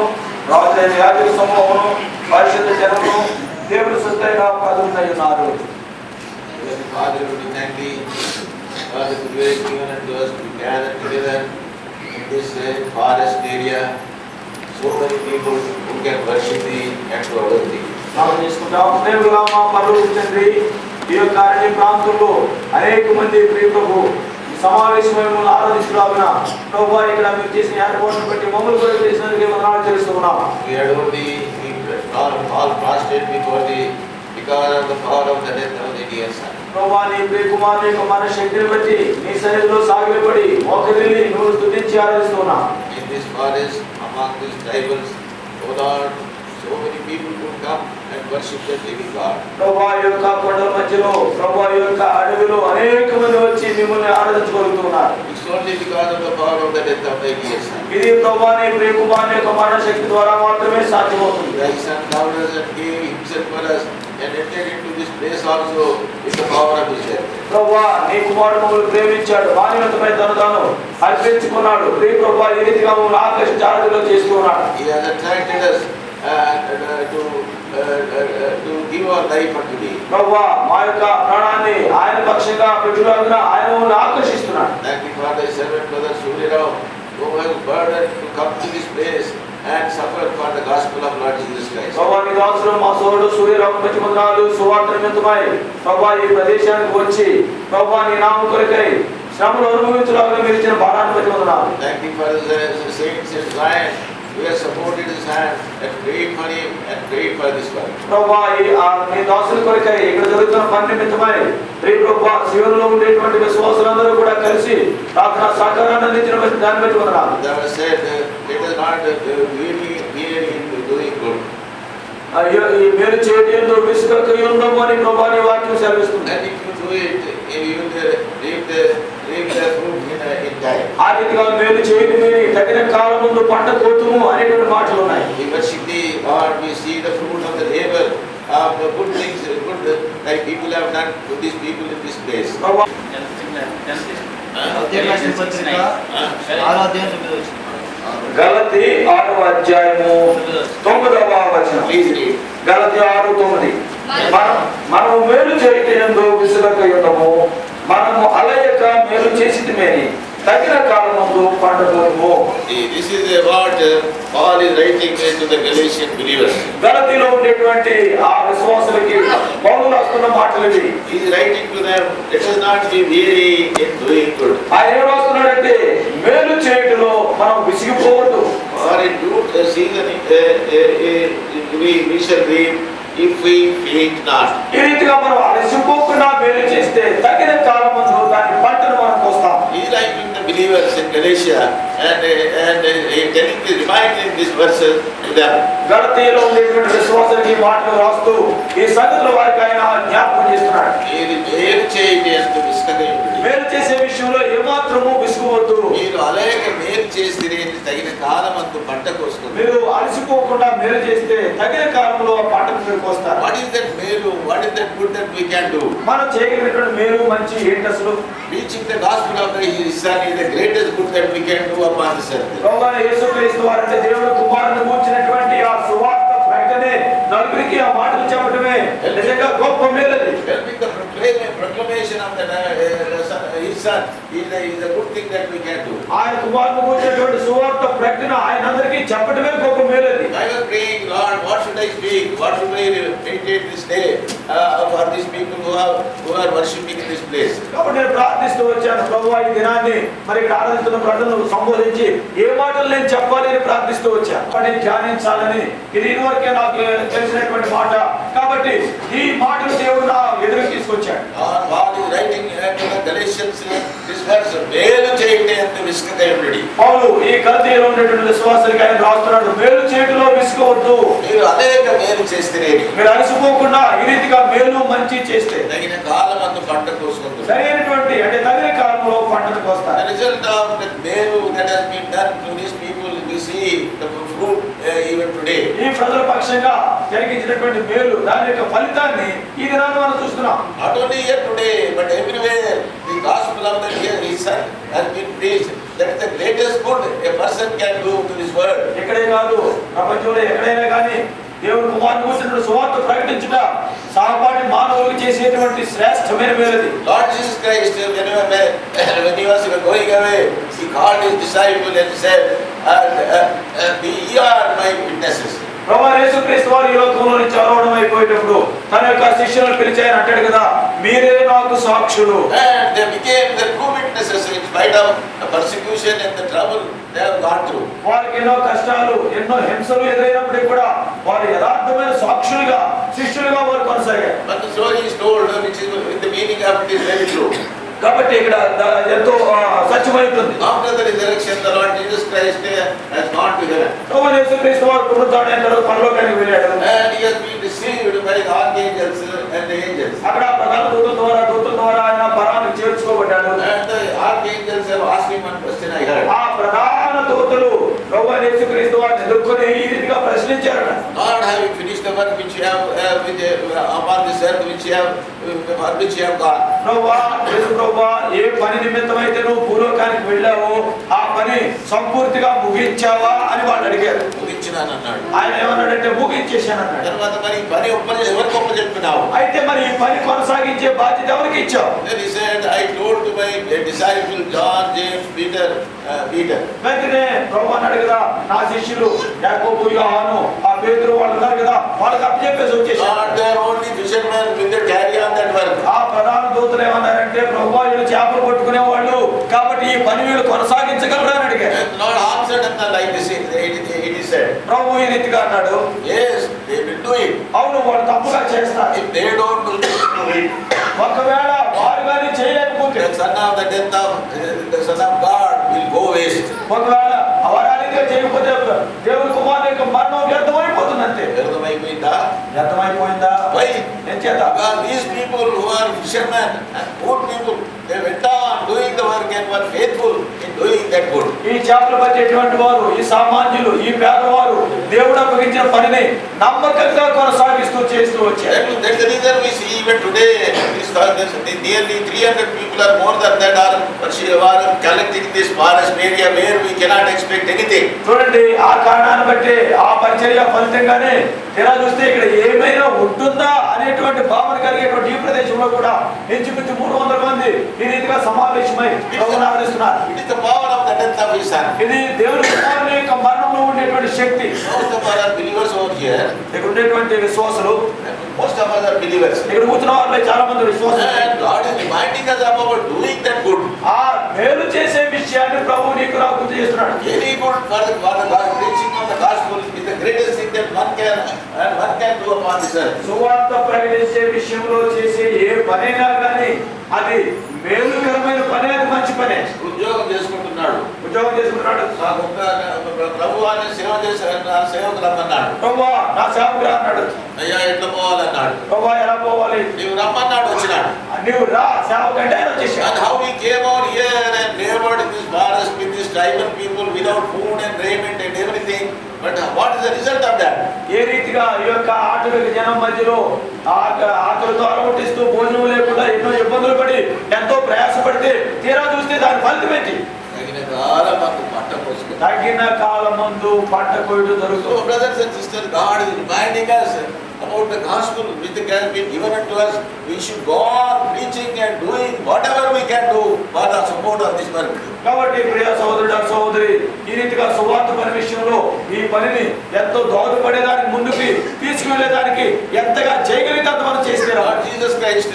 రాజైన యాజక సమూహమును పరిశుద్ధ జనమును దేవుడు సొత్తైన పదులై ఉన్నారు. Father, we thank thee for the grace given unto us to gather together in this forest area. So many people who can worship thee and to adore thee. మనం చేసుకుంటాం. దేవుడా మా పరలోక తండ్రి, ఈ యొక్క అరణ్య ప్రాంతంలో అనేక మంది ప్రియ ప్రభు సమావేశమై మిమ్మల్ని ఆరాధించులాగున ప్రభువా ఇక్కడ మీరు చేసిన ఏర్పాటును బట్టి మమ్మల్ని కూడా చేసినందుకు వందనాలు చెల్లిస్తున్నాం. We adore thee, we all prostrate before thee because of the power of the death of the dear son. ప్రభువా నీ ప్రియ కుమారుని యొక్క మన శక్తిని బట్టి నీ సన్నిధిలో సాగిలపడి మోకరిల్లి నువ్వు స్తుతించి ఆరాధిస్తున్నాం. In this forest, among these tribals, O Lord, so many people could come and worship the living God. ప్రభువా యొక్క కొండల మధ్యలో ప్రభువా యొక్క అడవిలో అనేక మంది వచ్చి మిమ్మల్ని ఆరాధించగలుగుతున్నారు. It's only because of the power of the death of thy dear son. ఇది ప్రభువా నీ ప్రియ కుమారుని యొక్క మరణ శక్తి ద్వారా మాత్రమే సాధ్యమవుతుంది. Thy son loved us and gave himself for us and entered into this place also with the power of his death. ప్రభువా నీ కుమారుడు మమ్మల్ని ప్రేమించాడు, మానవతపై తను తాను అర్పించుకున్నాడు. ప్రియ ప్రభువా ఈ రీతిగా మమ్మల్ని ఆకర్షించి ఆరాధనలో చేసుకున్నాడు. He has attracted us to give our life unto thee. ప్రభువా మా యొక్క ప్రాణాన్ని ఆయన పక్షంగా పెట్టులాగున ఆయన మమ్మల్ని ఆకర్షిస్తున్నాడు. Thank you for thy servant brother Surya Rao, who has burdened to come to this place and suffer for the gospel of Lord Jesus Christ. ప్రభువా నీ దాసుడు మా సోదరుడు సూర్యరావు మంచి వందనాలు సువార్త నిమిత్తమై ప్రభువా ఈ ప్రదేశానికి వచ్చి ప్రభువా నీ నామం కొరకై శ్రమలు అనుభవించులాగా మీరు ఇచ్చిన భారాన్ని బట్టి వందనాలు. Thank you for the saints in Zion who have supported his hand and prayed for him and prayed for this work. ప్రభువా నీ దాసుల కొరకై ఇక్కడ జరుగుతున్న పని నిమిత్తమై ప్రియ ప్రభువా శివలో ఉండేటువంటి విశ్వాసులందరూ కూడా కలిసి ప్రార్థన సహకారాన్ని అందించిన బట్టి దాన్ని బట్టి వందనాలు. Thou hast said, let us not weary in doing good. ఈ మేలు చేయడంలో విసుగక ఉందాము అని ప్రభువా నీ వాక్యం సెలవిస్తుంది. And if you do it, you will reap the fruit in time. ఆ రీతిగా మేలు చేయడం తగిన కాలం ముందు పంట కోతుము అనేటువంటి మాటలు ఉన్నాయి. We worship thee, Lord, we see the fruit of the labor of the good things, good that people have done to these people in this place. ప్రభువా గలతీ 6వ అధ్యాయము 9వ వచనం. Please read. గలతీ 6:9. మనము మేలు చేయటందు విసుగక ఉండము, మనము అలయక మేలు చేసిటమేని తగిన కాలమందు పండుగము. This is what Paul is writing to the Galatian believers. గలతీలో ఉండేటువంటి ఆ విశ్వాసులకి పౌలు రాస్తున్న మాటలు ఇవి. He is writing to them, let us not be weary in doing good. ఆయన ఏం రాస్తున్నాడంటే మేలు చేయటంలో మనం విసిగిపోవద్దు. For in due season we shall reap if we faint not. ఈ రీతిగా మనం అలసిపోకుండా మేలు చేస్తే తగిన కాలమందు దాని పంటను మనం కోస్తాం. He is writing the believers in Galatia and reminding these verses to them. గలతీలో ఉండేటువంటి విశ్వాసులకి మాటలు రాస్తూ ఈ సంగతుల వారికి ఆయన జ్ఞాపకం చేస్తున్నాడు. మీరు మేలు చేయండి అంటూ విసుకవేయుడి. మేలు చేసే విషయంలో ఏమాత్రము విసుగువద్దు. మీరు అలాగే మేలు చేస్తే తగిన కాలం అంటూ పంటకు వస్తుంది. మీరు అలసిపోకుండా మేలు చేస్తే తగిన కాలంలో ఆ పంటను మీరు కోస్తారు. What is that మేలు? What is that good that we can do? మనం చేయగలిగినటువంటి మేలు మంచి ఏంటి అసలు? Preaching the gospel of his son is the greatest good that we can do upon this earth. ప్రభువైన యేసుక్రీస్తు వారంటే దేవుని కుమారుని కూర్చున్నటువంటి ఆ సువార్త ప్రకటనే నలుగురికి ఆ మాటలు చెప్పడమే నిజంగా గొప్ప మేలది. Helping the proclamation of his son is the good thing that we can do. ఆయన కుమారుని కూర్చున్నటువంటి సువార్త ప్రకటన ఆయన అందరికీ చెప్పడమే గొప్ప మేలది. I was praying, Lord, what should I speak? What should I meditate this day for these people who are worshiping in this place? కాబట్టి నేను ప్రార్థిస్తూ వచ్చాను, ప్రభువా ఈ దినాన్ని మరి ఇక్కడ ఆరాధిస్తున్న ప్రజలను సంబోధించి ఏ మాటలు నేను చెప్పాలి అని ప్రార్థిస్తూ వచ్చాను. నేను ధ్యానించాలని ఇది ఇదివరకే నాకు తెలిసినటువంటి మాట. కాబట్టి ఈ మాటలు దేవుడు నా ఎదురు తీసుకొచ్చాడు. Paul is writing to the Galatians this verse, మేలు చేయండి అంత విసుకవేయుడి. పౌలు ఈ గలతీలో ఉన్నటువంటి విశ్వాసులకు ఆయన రాస్తున్నాడు, మేలు చేయటంలో విసుగవద్దు. మీరు అనేక మేలు చేస్తేనేమి మీరు అలసిపోకుండా ఈ రీతిగా మేలు మంచి చేస్తే తగిన కాలం అందు పంట కోసుకుంటుంది. సరైనటువంటి అంటే తగిన కాలంలో పంటను కోస్తారు. The result of that మేలు that has been done to these people, we see the fruit even today. ఈ ప్రజల పక్షంగా జరిగించినటువంటి మేలు దాని యొక్క ఫలితాన్ని ఈ దినాన్ని మనం చూస్తున్నాం. Not only here today, but everywhere the gospel of the his son has been preached. That is the greatest good a person can do to this world. ఎక్కడే కాదు ప్రపంచంలో ఎక్కడైనా కానీ దేవుని కుమారుని కూర్చున్నటువంటి సువార్త ప్రకటించుట సహపాఠి మానవులకు చేసేటువంటి శ్రేష్టమైన మేలది. Lord Jesus Christ, when he was going away, he called his disciples and said, "Ye are my witnesses." ప్రభువైన యేసుక్రీస్తు వారు ఈ లోకంలో నుంచి ఆరోహణం అయిపోయేటప్పుడు తన యొక్క శిష్యులను పిలిచి ఆయన అంటాడు కదా, మీరే నాకు సాక్షులు. And they became the true witnesses in kind of persecution and the trouble they have gone through. వారికి ఎన్నో కష్టాలు ఎన్నో హింసలు ఎదురైనప్పటికీ కూడా వారు యథార్థమైన సాక్షులుగా శిష్యులుగా వారు కొనసాగారు. But the story is told which is with the meaning of it is very true. కాబట్టి ఇక్కడ ఎంతో సత్యమైతుంది. After the resurrection, the Lord Jesus Christ has gone to heaven. ప్రభువైన యేసుక్రీస్తు వారు పునరుత్థానం తర్వాత పరలోకానికి వెళ్ళాడు. And he has been received by the archangels and the angels. అక్కడ ప్రధాన దూతల ద్వారా ఆయన పరానికి చేర్చుకోబడ్డాడు. And the archangels have asked him one question I heard. ఆ ప్రధాన దూతలు ప్రభువైన యేసుక్రీస్తు వారిని ఎదుర్కొని ఈ రీతిగా ప్రశ్నించారట. Lord, have you finished the work which you have upon this earth which you have gone? ప్రభువా, ఏ పని నిమిత్తమైతే నువ్వు భూలోకానికి వెళ్ళావో ఆ పని సంపూర్తిగా ముగించావా అని వాళ్ళు అడిగారు. ముగించినానన్నాడు. ఆయన ఏమన్నాడంటే ముగించేశానన్నాడు. తర్వాత మరి ఈ పని ఎవరికి ఒప్పచెప్పినావు? అయితే మరి ఈ పని కొనసాగించే బాధ్యత ఎవరికి ఇచ్చావు? Then he said, I told to my disciple John, James, Peter. వెంటనే ప్రభువు అన్నాడు కదా, నా శిష్యులు యాకోబు, యోహాను, ఆ పేతురు వాళ్ళు ఉన్నారు కదా, వాళ్ళకి అప్పచెప్పేసి వచ్చేసారు. Not their only fishermen will they carry on that work. ఆ ప్రధాన దూతలు ఏమన్నారంటే, ప్రభువా వీళ్ళు చేపలు పట్టుకునే వాళ్ళు కాబట్టి ఈ పని వీళ్ళు కొనసాగించగలరా అని అడిగారు. Lord answered them like this, it is said. ప్రభు ఈ రీతిగా అన్నాడు, Yes, they will do it. అవును వాళ్ళు తప్పుగా చేస్తారు. If they don't do it, ఒకవేళ వారు కానీ చేయలేకపోతే the son of the death of the Son of God will go waste. ఒకవేళ అవరాలిగా చేయకపోతే దేవుని కుమారుని యొక్క మరణం వ్యర్థమైపోతుంది అంతే. వ్యర్థమైపోయిందా? వ్యర్థమైపోయిందా? Why? ఏం చేత? Because these people who are fishermen and good people, they went on doing the work and were faithful in doing that good. ఈ చేపలు పట్టేటువంటి వారు, ఈ సామాన్యులు, ఈ పేదవారు దేవుడు అప్పగించిన పనిని నమ్మకంగా కొనసాగిస్తూ చేస్తూ వచ్చారు. That's the reason we see even today nearly 300 people or more than that are collecting this forest area where we cannot expect anything. చూడండి, ఆ కారణాన్ని బట్టి ఆ పరిచర్య ఫలితంగానే ఇలా చూస్తే ఇక్కడ ఏమైనా ఉంటుందా అనేటువంటి భావన కలిగేటువంటి ఈ ప్రదేశంలో కూడా ఇంచుమించు 300 మంది ఈ రీతిగా సమావేశమై ప్రభువుని ఆరాధిస్తున్నారు. It is the power of the death of his son. ఇది దేవుని కుమారుని యొక్క మరణంలో ఉండేటువంటి శక్తి. Most of us are believers over here. ఇక్కడ ఉండేటువంటి విశ్వాసులు, Most of us are believers. ఇక్కడ కూర్చున్న వారిలో చాలా మంది విశ్వాసులు. And God is reminding us about doing that good. ఆ మేలు చేసే విషయాన్ని ప్రభువు నీకు నాకు గుర్తు చేస్తున్నాడు. Any good for the preaching of the gospel is the greatest thing that one can do upon this earth. సువార్త ప్రకటించే విషయంలో చేసే ఏ పనైనా కానీ అది మేలుకరమైన పనే, అది మంచి పనే. ఉద్యోగం చేసుకుంటున్నాడు, ప్రభు అని సేవకు రమ్మన్నాడు. ప్రభువా నా సేవకుడు అన్నాడు. అయ్యా ఎట్లా పోవాలన్నాడు. ప్రభువా ఎలా పోవాలి? నీవు రమ్మన్నాడు, వచ్చినాడు. నీవు రా సేవకంటే ఆయన వచ్చేసాడు. And how he came out here and labored in this forest with these tribal people without food and raiment and everything. But what is the result of that? ఏ రీతిగా ఈ యొక్క ఆటవిక జనం మధ్యలో ఆకలితో అలవటిస్తూ భోజనం లేకుండా ఎన్నో ఇబ్బందులు పడి ఎంతో ప్రయాసపడితే తీరా చూస్తే దాని ఫలితం ఏంటి? తగిన కాలం ముందు పంట కోయడం జరుగుతుంది. So brothers and sisters, God is reminding us about the gospel which has been given unto us. We should go on preaching and doing whatever we can do for the support of this work. కాబట్టి ప్రియ సహోదరుడు సహోదరి, ఈ రీతిగా సువార్త పని విషయంలో ఈ పనిని ఎంతో దోహదపడేదానికి ముందుకు తీసుకువెళ్ళేదానికి ఎంతగా చేయగలిగితే అంత మనం చేస్తే Jesus Christ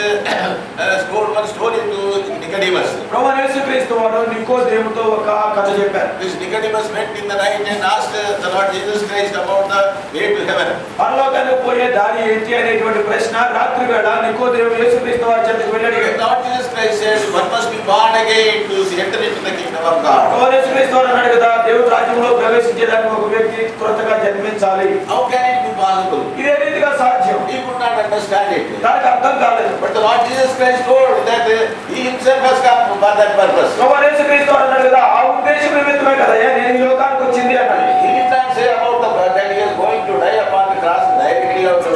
told one story to Nicodemus. ప్రభువు యేసుక్రీస్తు వారు నికోదేముతో ఒక కథ చెప్పారు. This Nicodemus went in the night and asked the Lord Jesus Christ about the way to heaven. పరలోకానికి పోయే దారి ఏంటి అనేటువంటి ప్రశ్న రాత్రి వేళ నికోదేము యేసుక్రీస్తు వారి చెంతకు వెళ్ళి అడిగాడు. Lord Jesus Christ says one must be born again to enter into the kingdom of God. ప్రభువు యేసుక్రీస్తు వారు అన్నాడు కదా, దేవుడి రాజ్యంలో ప్రవేశించేదానికి ఒక వ్యక్తి కొత్తగా జన్మించాలి. How can it be possible? ఇదే రీతిగా సాధ్యం. He could not understand it. దానికి అర్థం కాలేదు. But the Lord Jesus Christ told that he himself has come for that purpose. ప్రభువు యేసుక్రీస్తు వారు అన్నాడు కదా, ఆ ఉద్దేశం నిమిత్తమే కదా నేను ఈ లోకానికి వచ్చింది అన్నాడు. He did not say about the that he is going to die upon the cross directly of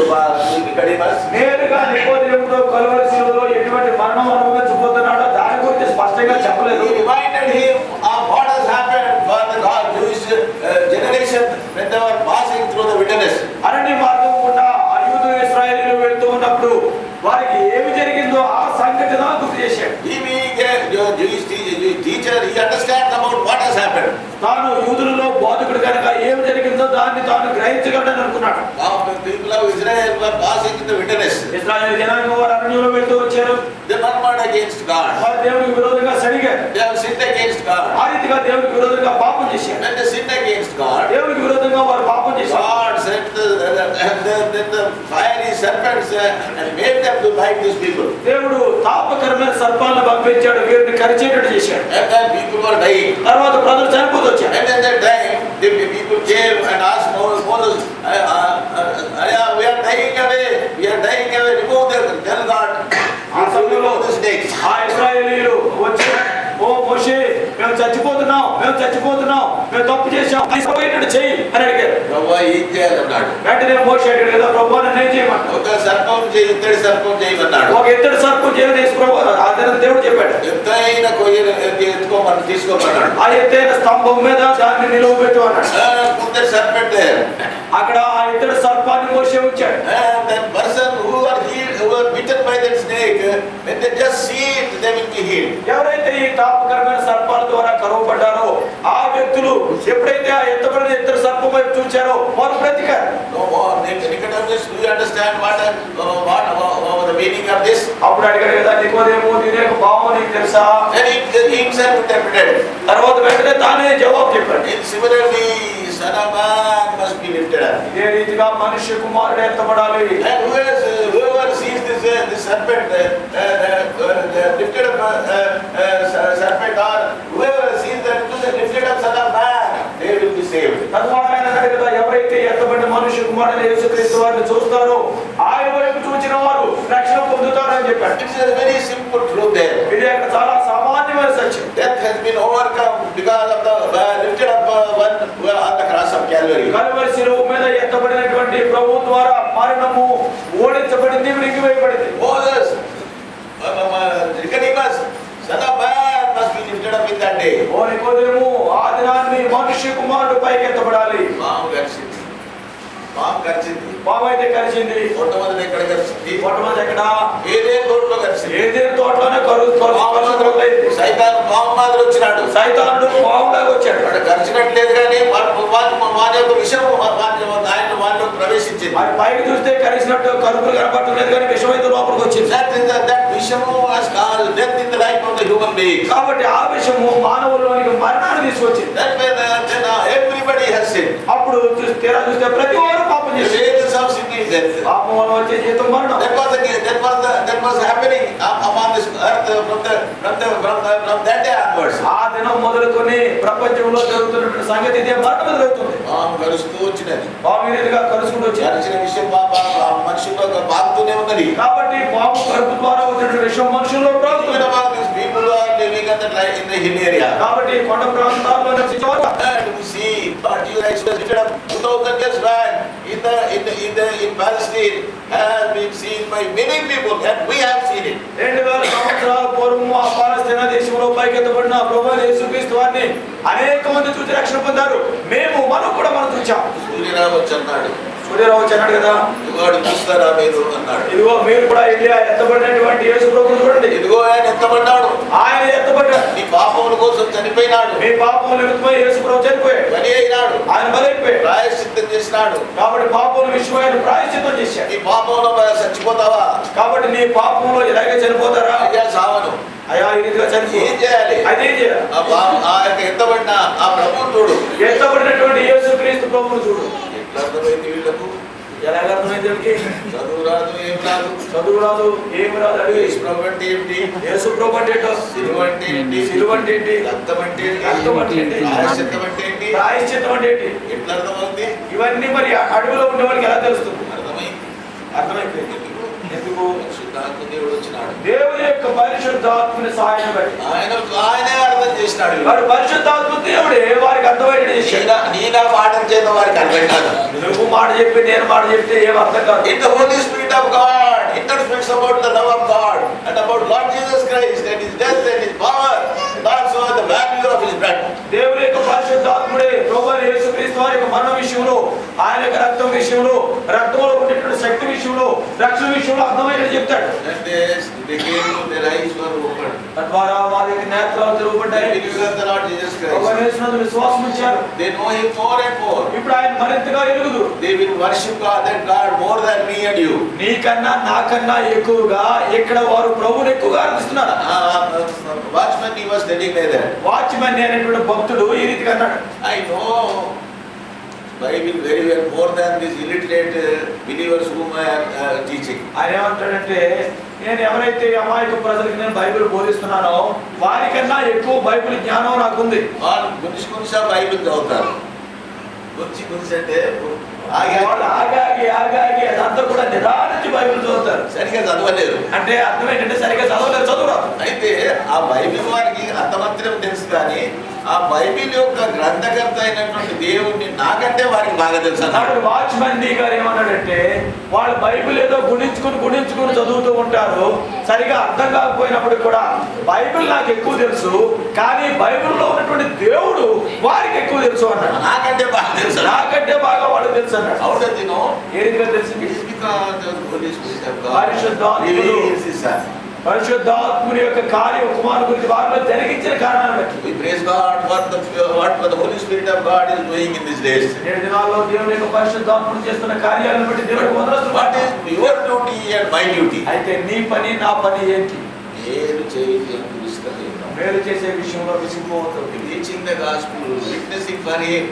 Nicodemus. నేరుగా నికోదేముతో కలువరి శిలువలో ఎటువంటి మరణం అనుభవించబోతున్నాడో దాని గురించి స్పష్టంగా చెప్పలేదు. He reminded him of what has happened for the Jewish generation when they were passing through the wilderness. అరణ్య మార్గం గుండా యూదులు ఇశ్రాయేలీయులు వెళ్తూ ఉన్నప్పుడు వారికి ఏమి జరిగిందో ఆ సంఘటన గుర్తు చేశాడు. He being a Jewish teacher, he understands about what has happened. తాను యూదులలో బోధకుడు కనుక ఏమి జరిగిందో దాన్ని తాను గ్రహించగలడని అనుకున్నాడు. People of Israel were passing in the wilderness. ఇశ్రాయేలు జనాంగం వారు అరణ్యంలో వెళ్తూ వచ్చారు. They murmured against God. వారు దేవునికి విరోధంగా సడిగారు. They have sinned against against God. ఆ రీతిగా దేవునికి విరోధంగా పాపం చేశారు. When they sinned against God, దేవునికి విరోధంగా వారు పాపం చేశారు. God sent the fiery serpents and made them to bite these people. దేవుడు తాపకరమైన సర్పాలను పంపించాడు, వీరిని కరిచేటట్టు చేశాడు. And then people were dying. తర్వాత ప్రజలు చనిపోతూ వచ్చారు. And then that time, the people came and asked Moses, we are dying away. We are dying away. Remove them. Tell God. ఆ సమయంలో Remove the snakes. ఆ ఇశ్రాయేలీయులు వచ్చి, ఓ మోషే, మేము చచ్చిపోతున్నాం, మేము తప్పు చేశాం, పోయేటట్టు చెయ్యి అని అడిగారు. ప్రభు ఏం చేయాలన్నాడు? వెంటనే మోషే అడిగాడు కదా, ప్రభు నన్ను ఏం చేయమంటావు? ఒక సర్పం చేయి, ఇద్దరు సర్పం చేయమన్నాడు. ఒక ఇద్దరు సర్పం చేయని ప్రభు అతను దేవుడు చెప్పాడు. ఎత్తైన కొయ్యను ఎత్తుకోమని తీసుకోమన్నాడు. ఆ ఎత్తైన స్తంభం మీద దాన్ని నిలువబెట్టు అన్నాడు. Put the serpent there. అక్కడ ఆ ఇద్దరు సర్పాన్ని మోషే ఉంచాడు. And that person who are healed, who are bitten by that snake, when they just see it, they will be healed. ఎవరైతే ఈ తాపకరమైన సర్పాల ద్వారా కరువబడ్డారో ఆ వ్యక్తులు ఎప్పుడైతే ఆ ఎత్తబడిన ఇద్దరు సర్పం వైపు చూచారో వారు బ్రతికారు. No more. Nicodemus, do you understand what the meaning of this? అప్పుడు అడిగాడు కదా, నికోదేము, దీని యొక్క భావం నీకు తెలుసా? Then he himself interpreted. తర్వాత వెంటనే తానే జవాబు చెప్పాడు. And similarly, Son of Man must be lifted up. ఇదే రీతిగా మనుష్య కుమారుడు ఎత్తబడాలి. And whoever sees this serpent, lifted up serpent, or whoever sees the lifted up Son of Man, they will be saved. తద్వారా ఆయన అన్నాడు కదా, ఎవరైతే ఎత్తబడిన మనుష్య కుమారుడు యేసుక్రీస్తు వారిని చూస్తారో ఆయన వైపు చూచిన వారు రక్షణ పొందుతారు అని చెప్పాడు. It is a very simple truth there. ఇది అక్కడ చాలా సామాన్యమైన సత్యం. Death has been overcome because of the lifted up one on the cross of Calvary. Calvary శిలువ మీద ఎత్తబడినటువంటి ప్రభువు ద్వారా మరణము ఓడించబడింది, మృంగివేయబడింది. Moses, Nicodemus, Son of Man must be lifted up in that day. ఓ నికోదేము, ఆ దినాన్ని మనుష్య కుమారుడు పైకి ఎత్తబడాలి. పాము కరిచింది. పాము అయితే కరిచింది. మొట్టమొదటి ఎక్కడ కరిచింది? మొట్టమొదటి ఎక్కడ? ఏదేను తోటలో కరిచింది. ఏదేను తోటలోనే కరువు. సైతాను పాము మాదిరి వచ్చినాడు. సైతానుడు పాములాగా వచ్చాడు. వాడు కరిచినట్లేదు కానీ వాని యొక్క విషయం ఆయన వాటిలో ప్రవేశించింది. అది పైకి చూస్తే కరిచినట్టు కరుపులు కనపడలేదు కానీ విషం అయితే లోపలికి వచ్చింది. That విషము was caused death in the life of the human being. కాబట్టి ఆ విషము మానవుల్లోనికి మరణాన్ని తీసుకొచ్చింది. That when everybody has sinned. అప్పుడు తీరా చూస్తే ప్రతి వారు పాపం The చేశారు. wages of sin is death. పాపం వల్ల వచ్చే జీతం మరణం. That was happening upon this earth from that day onwards. ఆ దినం మొదలుకొని ప్రపంచంలో జరుగుతున్నటువంటి సంగతి ఇదే, మరణం ఎదురవుతుంది. పాము కరుస్తూ వచ్చినది. పాము ఈ రీతిగా కరుచుకుంటూ వచ్చింది. కరిచిన విషయం మనుషుల్లో పాకుతూనే ఉన్నది. కాబట్టి పాము కరుపు ద్వారా వచ్చినటువంటి విషయం మనుషుల్లో ప్రాగుతుంది. People who are living in the hill area. కాబట్టి కొండ ప్రాంతాల్లో నివసించేవారు And we see Jesus was lifted up 2000 years back in Palestine has been seen by many people, and we have seen it. 2000 సంవత్సరాల పూర్వం ఆ పాలస్తీనా దేశంలో పైకెత్తబడిన ప్రభువైన యేసుక్రీస్తు వారిని అనేక మంది చూసి రక్షణ పొందారు. మనం కూడా చూచాం. సూర్యరావు వచ్చి అన్నాడు, సూర్యరావు వచ్చి అన్నాడు కదా, ఇదిగోడు చూస్తారా మీరు అన్నాడు. ఇదిగో మీరు కూడా వెళ్ళి ఎత్తబడినటువంటి యేసు ప్రభువును చూడండి. ఇదిగో ఆయన ఎత్తబడ్డాడు. ఆయన ఎత్తబడ్డాడు. నీ పాపముల కోసం చనిపోయినాడు. మీ పాపముల నిమిత్తమై యేసు ప్రభు చనిపోయాడు. బలి అయినాడు. ఆయన బలైపోయాడు. ప్రాయశ్చిత్తం చేసినాడు. కాబట్టి పాపముల విషయమై ఆయన ప్రాయశ్చిత్తం చేశాడు. నీ పాపంలో చచ్చిపోతావా? కాబట్టి నీ పాపంలో ఇలాగే చనిపోతారా? అయ్యా సావను. అయ్యా ఈ రీతిగా చనిపో. ఏం చేయాలి? అదేం చేయాలి? ఆ యొక్క ఎత్తబడిన ఆ ప్రభువును చూడు. ఎత్తబడినటువంటి యేసుక్రీస్తు ప్రభువును చూడు. ఎట్లా అర్థమైంది వీళ్ళకు? ఎలాగ అర్థమైంది వీళ్ళకి? చదువు రాదు, ఏం రాదు. చదువు రాదు, ఏమి రాదు. అడిగి యేసు ప్రభు అంటే ఏంటి? యేసు ప్రభు అంటే ఏంటో, సిలువ అంటే ఏంటి? సిలువ అంటే ఏంటి, రక్తం అంటే ఏంటి? రక్తం అంటే ఏంటి, ప్రాయశ్చిత్తం అంటే ఏంటి? ప్రాయశ్చిత్తం అంటే ఏంటి, ఎట్లా అర్థమవుతుంది? ఇవన్నీ మరి అడవిలో ఉండే వాళ్ళకి ఎలా తెలుస్తుంది? అర్థమైంది. అర్థమైపోయింది. ఎందుకు? పరిశుద్ధాత్మ దేవుడు వచ్చినాడు. దేవుని యొక్క పరిశుద్ధాత్మని సహాయం బట్టి ఆయనే అర్థం చేసినాడు. వాడు పరిశుద్ధాత్మ దేవుడే వారికి అర్థమయ్యేది చేశాడు. నీలా పాఠం చేత వారికి అర్థం కాదు. నువ్వు మాట చెప్పి నేను మాట చెప్తే ఏం అర్థం కాదు. In the Holy Spirit of God interprets about the love of God and about Lord Jesus Christ and His death and His power and also the value of His blood. దేవుని యొక్క పరిశుద్ధాత్ముడే ప్రభువైన యేసుక్రీస్తు వారి యొక్క మరణ విషయంలో ఆయన యొక్క రక్తం విషయంలో, రక్తంలో ఉండేటువంటి శక్తి విషయంలో, రక్షణ విషయంలో అర్థమైనట్టు చెప్తాడు. And they came to their eyes were opened. తద్వారా వారి యొక్క నేత్రాలు తెరవబడ్డాయి. They believed in the Lord Jesus ప్రభువైన Christ. యేసునందు విశ్వాసం ఉంచారు. They know Him more and more. ఇప్పుడు ఆయన మరింతగా ఎరుగుదు. They will worship God, that God more than me and you. నీకన్నా నాకన్నా ఎక్కువగా ఇక్కడ వారు ప్రభువుని ఎక్కువగా ఆరాధిస్తున్నారు. Watchman, he was telling me that. Watchman అనేటువంటి భక్తుడు ఈ రీతిగా అన్నాడు. I know Bible very well more than these illiterate believers whom I am teaching. ఆయన ఏమంటాడంటే, నేను ఎవరైతే అమాయక ప్రజలకు నేను బైబిల్ బోధిస్తున్నానో వారికన్నా ఎక్కువ బైబిల్ జ్ఞానం నాకుంది. వాళ్ళు కొంచెం బైబిల్ చదువుతారు. కొంచెం అంటే వాళ్ళు ఆగాగి అదంతా కూడా నిదానించి బైబిల్ చదువుతారు. సరిగా చదవలేరు. అంటే అర్థం ఏంటంటే సరిగా చదవలేరు, చదువురాదు. అయితే ఆ బైబిల్ వారికి అర్థమంత్రం తెలుసు, కానీ ఆ బైబిల్ యొక్క గ్రంథకర్త అయినటువంటి దేవుడిని నాకంటే వారికి బాగా తెలుసు అన్నాడు. వాచ్మెన్ గారు ఏమన్నాడంటే, వాళ్ళు బైబిల్ ఏదో గుణించుకుని చదువుతూ ఉంటారు, సరిగా అర్థం కాకపోయినప్పుడు కూడా బైబిల్ నాకు ఎక్కువ తెలుసు, కానీ బైబిల్లో ఉన్నటువంటి దేవుడు వారికి ఎక్కువ తెలుసు అన్నాడు. నాకంటే బాగా తెలుసు, నాకంటే బాగా వాడు తెలుసు అన్నాడు. అవును, ఏ రీతిగా తెలిసింది? పరిశుద్ధాత్ముని యొక్క కార్యం కుమారుని గురించి వారిలో జరిగించిన కారణాన్ని బట్టి we praise God what the Holy Spirit of God is doing in these days. నేటి దినాల్లో దేవుని యొక్క పరిశుద్ధాత్ముడు చేస్తున్న కార్యాలను బట్టి దేవుడికి వందనాలు. What is your duty and my duty? అయితే నీ పని నా పని ఏంటి? ఏలు చేయండి అని పిలుస్తుంది. మేలు చేసే విషయంలో విసిగిపోవద్దు. Teaching the gospel, witnessing for Him,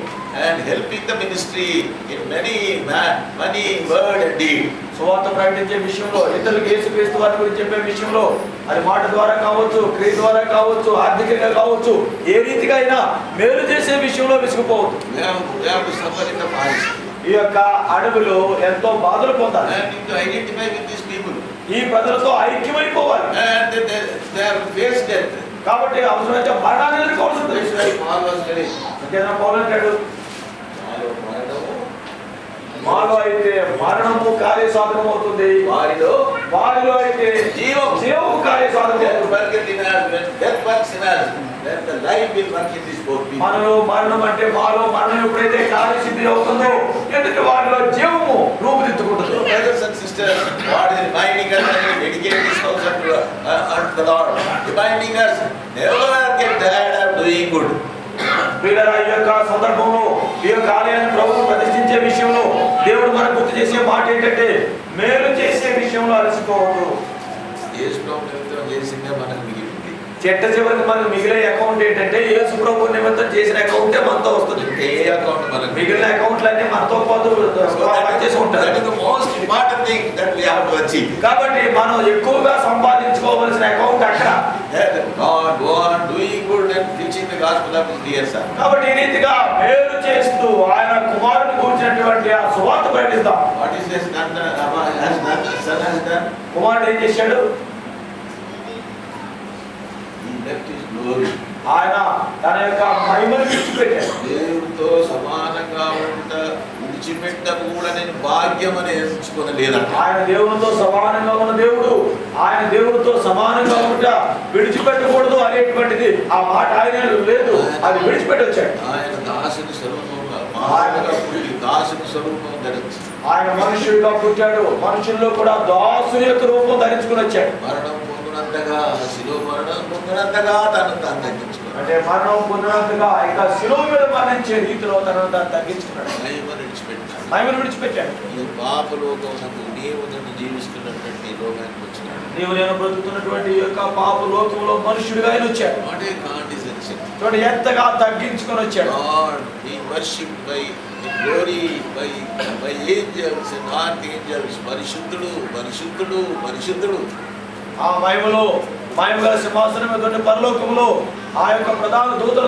and helping the ministry in many word and deed. సువార్త ప్రకటించే విషయంలో, ఇతరులకు యేసుక్రీస్తు వారి గురించి చెప్పే విషయంలో, అది మాట ద్వారా కావచ్చు, క్రియ ద్వారా కావచ్చు, ఆర్థికంగా కావచ్చు, ఏ రీతిగా అయినా మేలు చేసే విషయంలో విసిగిపోవద్దు. We have to suffer in the forest. ఈ యొక్క అడవిలో ఎంతో బాధలు పొందాలి. And need to identify with these people. ఈ ప్రజలతో ఐక్యమైపోవాలి. And they have faced death. కాబట్టి అవసరమైతే మరణాన్ని ఎదుర్కోవాల్సి ఉంటుంది. That's why Paul was telling. అంతేనా? పౌలు అంటాడు, మాలో అయితే మరణము కార్య సాధనం అవుతుంది, వారిలో అయితే జీవము కార్య సాధనం అవుతుంది. మనలో మరణం అంటే మాలో మరణం ఎప్పుడైతే కార్యసిద్ధి అవుతుందో ఎందుకంటే వారిలో జీవము రూపుదిద్దుకుంటుంది. Brothers and sisters, God is reminding us that we dedicate this house unto the Lord, reminding us never get tired of doing good. ప్రియులారా, ఈ యొక్క సందర్భంలో ఈ యొక్క ఆలయాన్ని ప్రభువు ప్రతిష్ఠించే విషయంలో దేవుడు మనకు గుర్తు చేసే మాట ఏంటంటే, మేలు చేసే విషయంలో అలసిపోవద్దు. యేసు ప్రభు నిమిత్తం చేసిందే మనకు మిగిలింది. చెట్ట చివరికి మనకు మిగిలే అకౌంట్ ఏంటంటే యేసు ప్రభు నిమిత్తం చేసిన అకౌంటే మనతో వస్తుంది. ఏ అకౌంట్ మనకు మిగిలిన అకౌంట్లన్నీ మనతో పాటు పనిచేసి ఉంటారు. That is the most important thing that we have to achieve. కాబట్టి మనం ఎక్కువగా సంపాదించుకోవాల్సిన అకౌంట్ అక్కడ. God go on doing good and preaching the gospel of His dear Son. కాబట్టి ఈ రీతిగా మేలు చేస్తూ ఆయన కుమారుని కూర్చున్నటువంటి ఆ సువార్త ప్రకటిస్తాం. What is this son has done? కుమారుడు ఏం చేశాడు? He left his glory. ఆయన తన యొక్క మహిమను విడిచిపెట్టాడు. దేవుడితో సమానంగా ఉంట విడిచిపెట్టకు కూడా నేను భాగ్యం అని ఎంచుకోలేదంట. ఆయన దేవునితో సమానంగా ఉన్న దేవుడు, ఆయన దేవుడితో సమానంగా ఉంట విడిచిపెట్టకూడదు అనేటువంటిది ఆ మాట ఆయన లేదు, అది విడిచిపెట్టొచ్చాడు. ఆయన దాసుని స్వరూపంగా మానవుగా పుట్టి దాసుని స్వరూపం ధరించి ఆయన మనుషుడిగా పుట్టాడు, మనుషుల్లో కూడా దాసుని యొక్క రూపం ధరించుకుని వచ్చాడు. మరణం పొందినంతగా శిలువ మరణం పొందినంతగా తను తాను తగ్గించుకున్నాడు. అంటే మరణం పొందినంతగా ఇక శిలువ మీద మరణించే రీతిలో తనను తాను తగ్గించుకున్నాడు, మహిమను విడిచిపెట్టాడు. మహిమను విడిచిపెట్టాడు. ఈ పాప లోకమునకు నీవు నన్ను జీవిస్తున్నటువంటి ఈ లోకానికి వచ్చినాడు. నీవు నేను బ్రతుకుతున్నటువంటి ఈ యొక్క పాప లోకంలో మనుషుడిగా ఆయన వచ్చాడు. What a condescension. చూడండి ఎంతగా తగ్గించుకొని వచ్చాడు. God being worshipped by the glory by angels and archangels. పరిశుద్ధుడు పరిశుద్ధుడు పరిశుద్ధుడు. ఆ మహిమలో మహిమగల సింహాసనం మీద ఉన్న పరలోకములో ఆ యొక్క ప్రధాన దూతల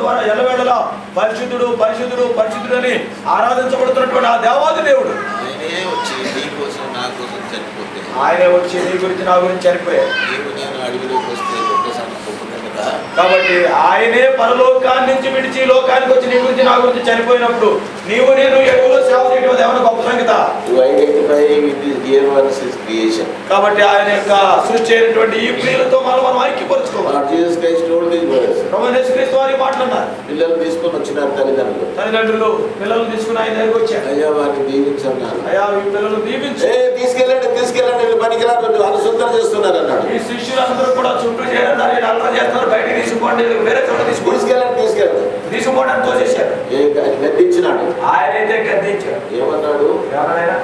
ద్వారా ఎల్లవేళలా పరిశుద్ధుడు పరిశుద్ధుడు పరిశుద్ధుడు అని ఆరాధించబడుతున్నటువంటి ఆ దేవాది దేవుడు ఆయనే వచ్చి నీ కోసం నా కోసం చనిపోతే, ఆయనే వచ్చి నీ గురించి నా గురించి చనిపోయాడు. నీవు నేను అడవిలోకి వస్తే గొప్ప సంగతి కదా. కాబట్టి ఆయనే పరలోకాన్ని నుంచి విడిచి లోకానికి వచ్చి నీ గురించి నా గురించి చనిపోయినప్పుడు నీవు నేను ఎరువులో సేవ చేయడం ఏమైనా గొప్ప సంగత. To identify with His dear ones, His creation. కాబట్టి ఆయన యొక్క సృష్టి అయినటువంటి ఈ ప్రియులతో మనం ఐక్యపరుచుకోవాలి. Lord Jesus Christ told these words. ప్రభువు యేసుక్రీస్తు వారి మాటలున్నారు. పిల్లలు తీసుకొని వచ్చినారు తల్లిదండ్రులు పిల్లలు తీసుకుని ఆయన దగ్గరికి వచ్చారు. అయ్యా వారిని దీవించన్నారు. అయ్యా ఈ పిల్లలు దీవించి తీసుకెళ్ళండి వీళ్ళు పనికిరారు అనుసంధానం చేస్తున్నారు అన్నాడు. ఈ శిష్యులందరూ కూడా చుట్టూ చేరుతారు, అల్లరి చేస్తారు, బయటికి తీసుకోండి, వేరే చోట తీసుకెళ్ళండి తీసుకోండి అని తోచేశారు. గద్దించినాడు. ఆయనైతే గద్దించాడు. ఏమన్నాడు? ఎవరైనా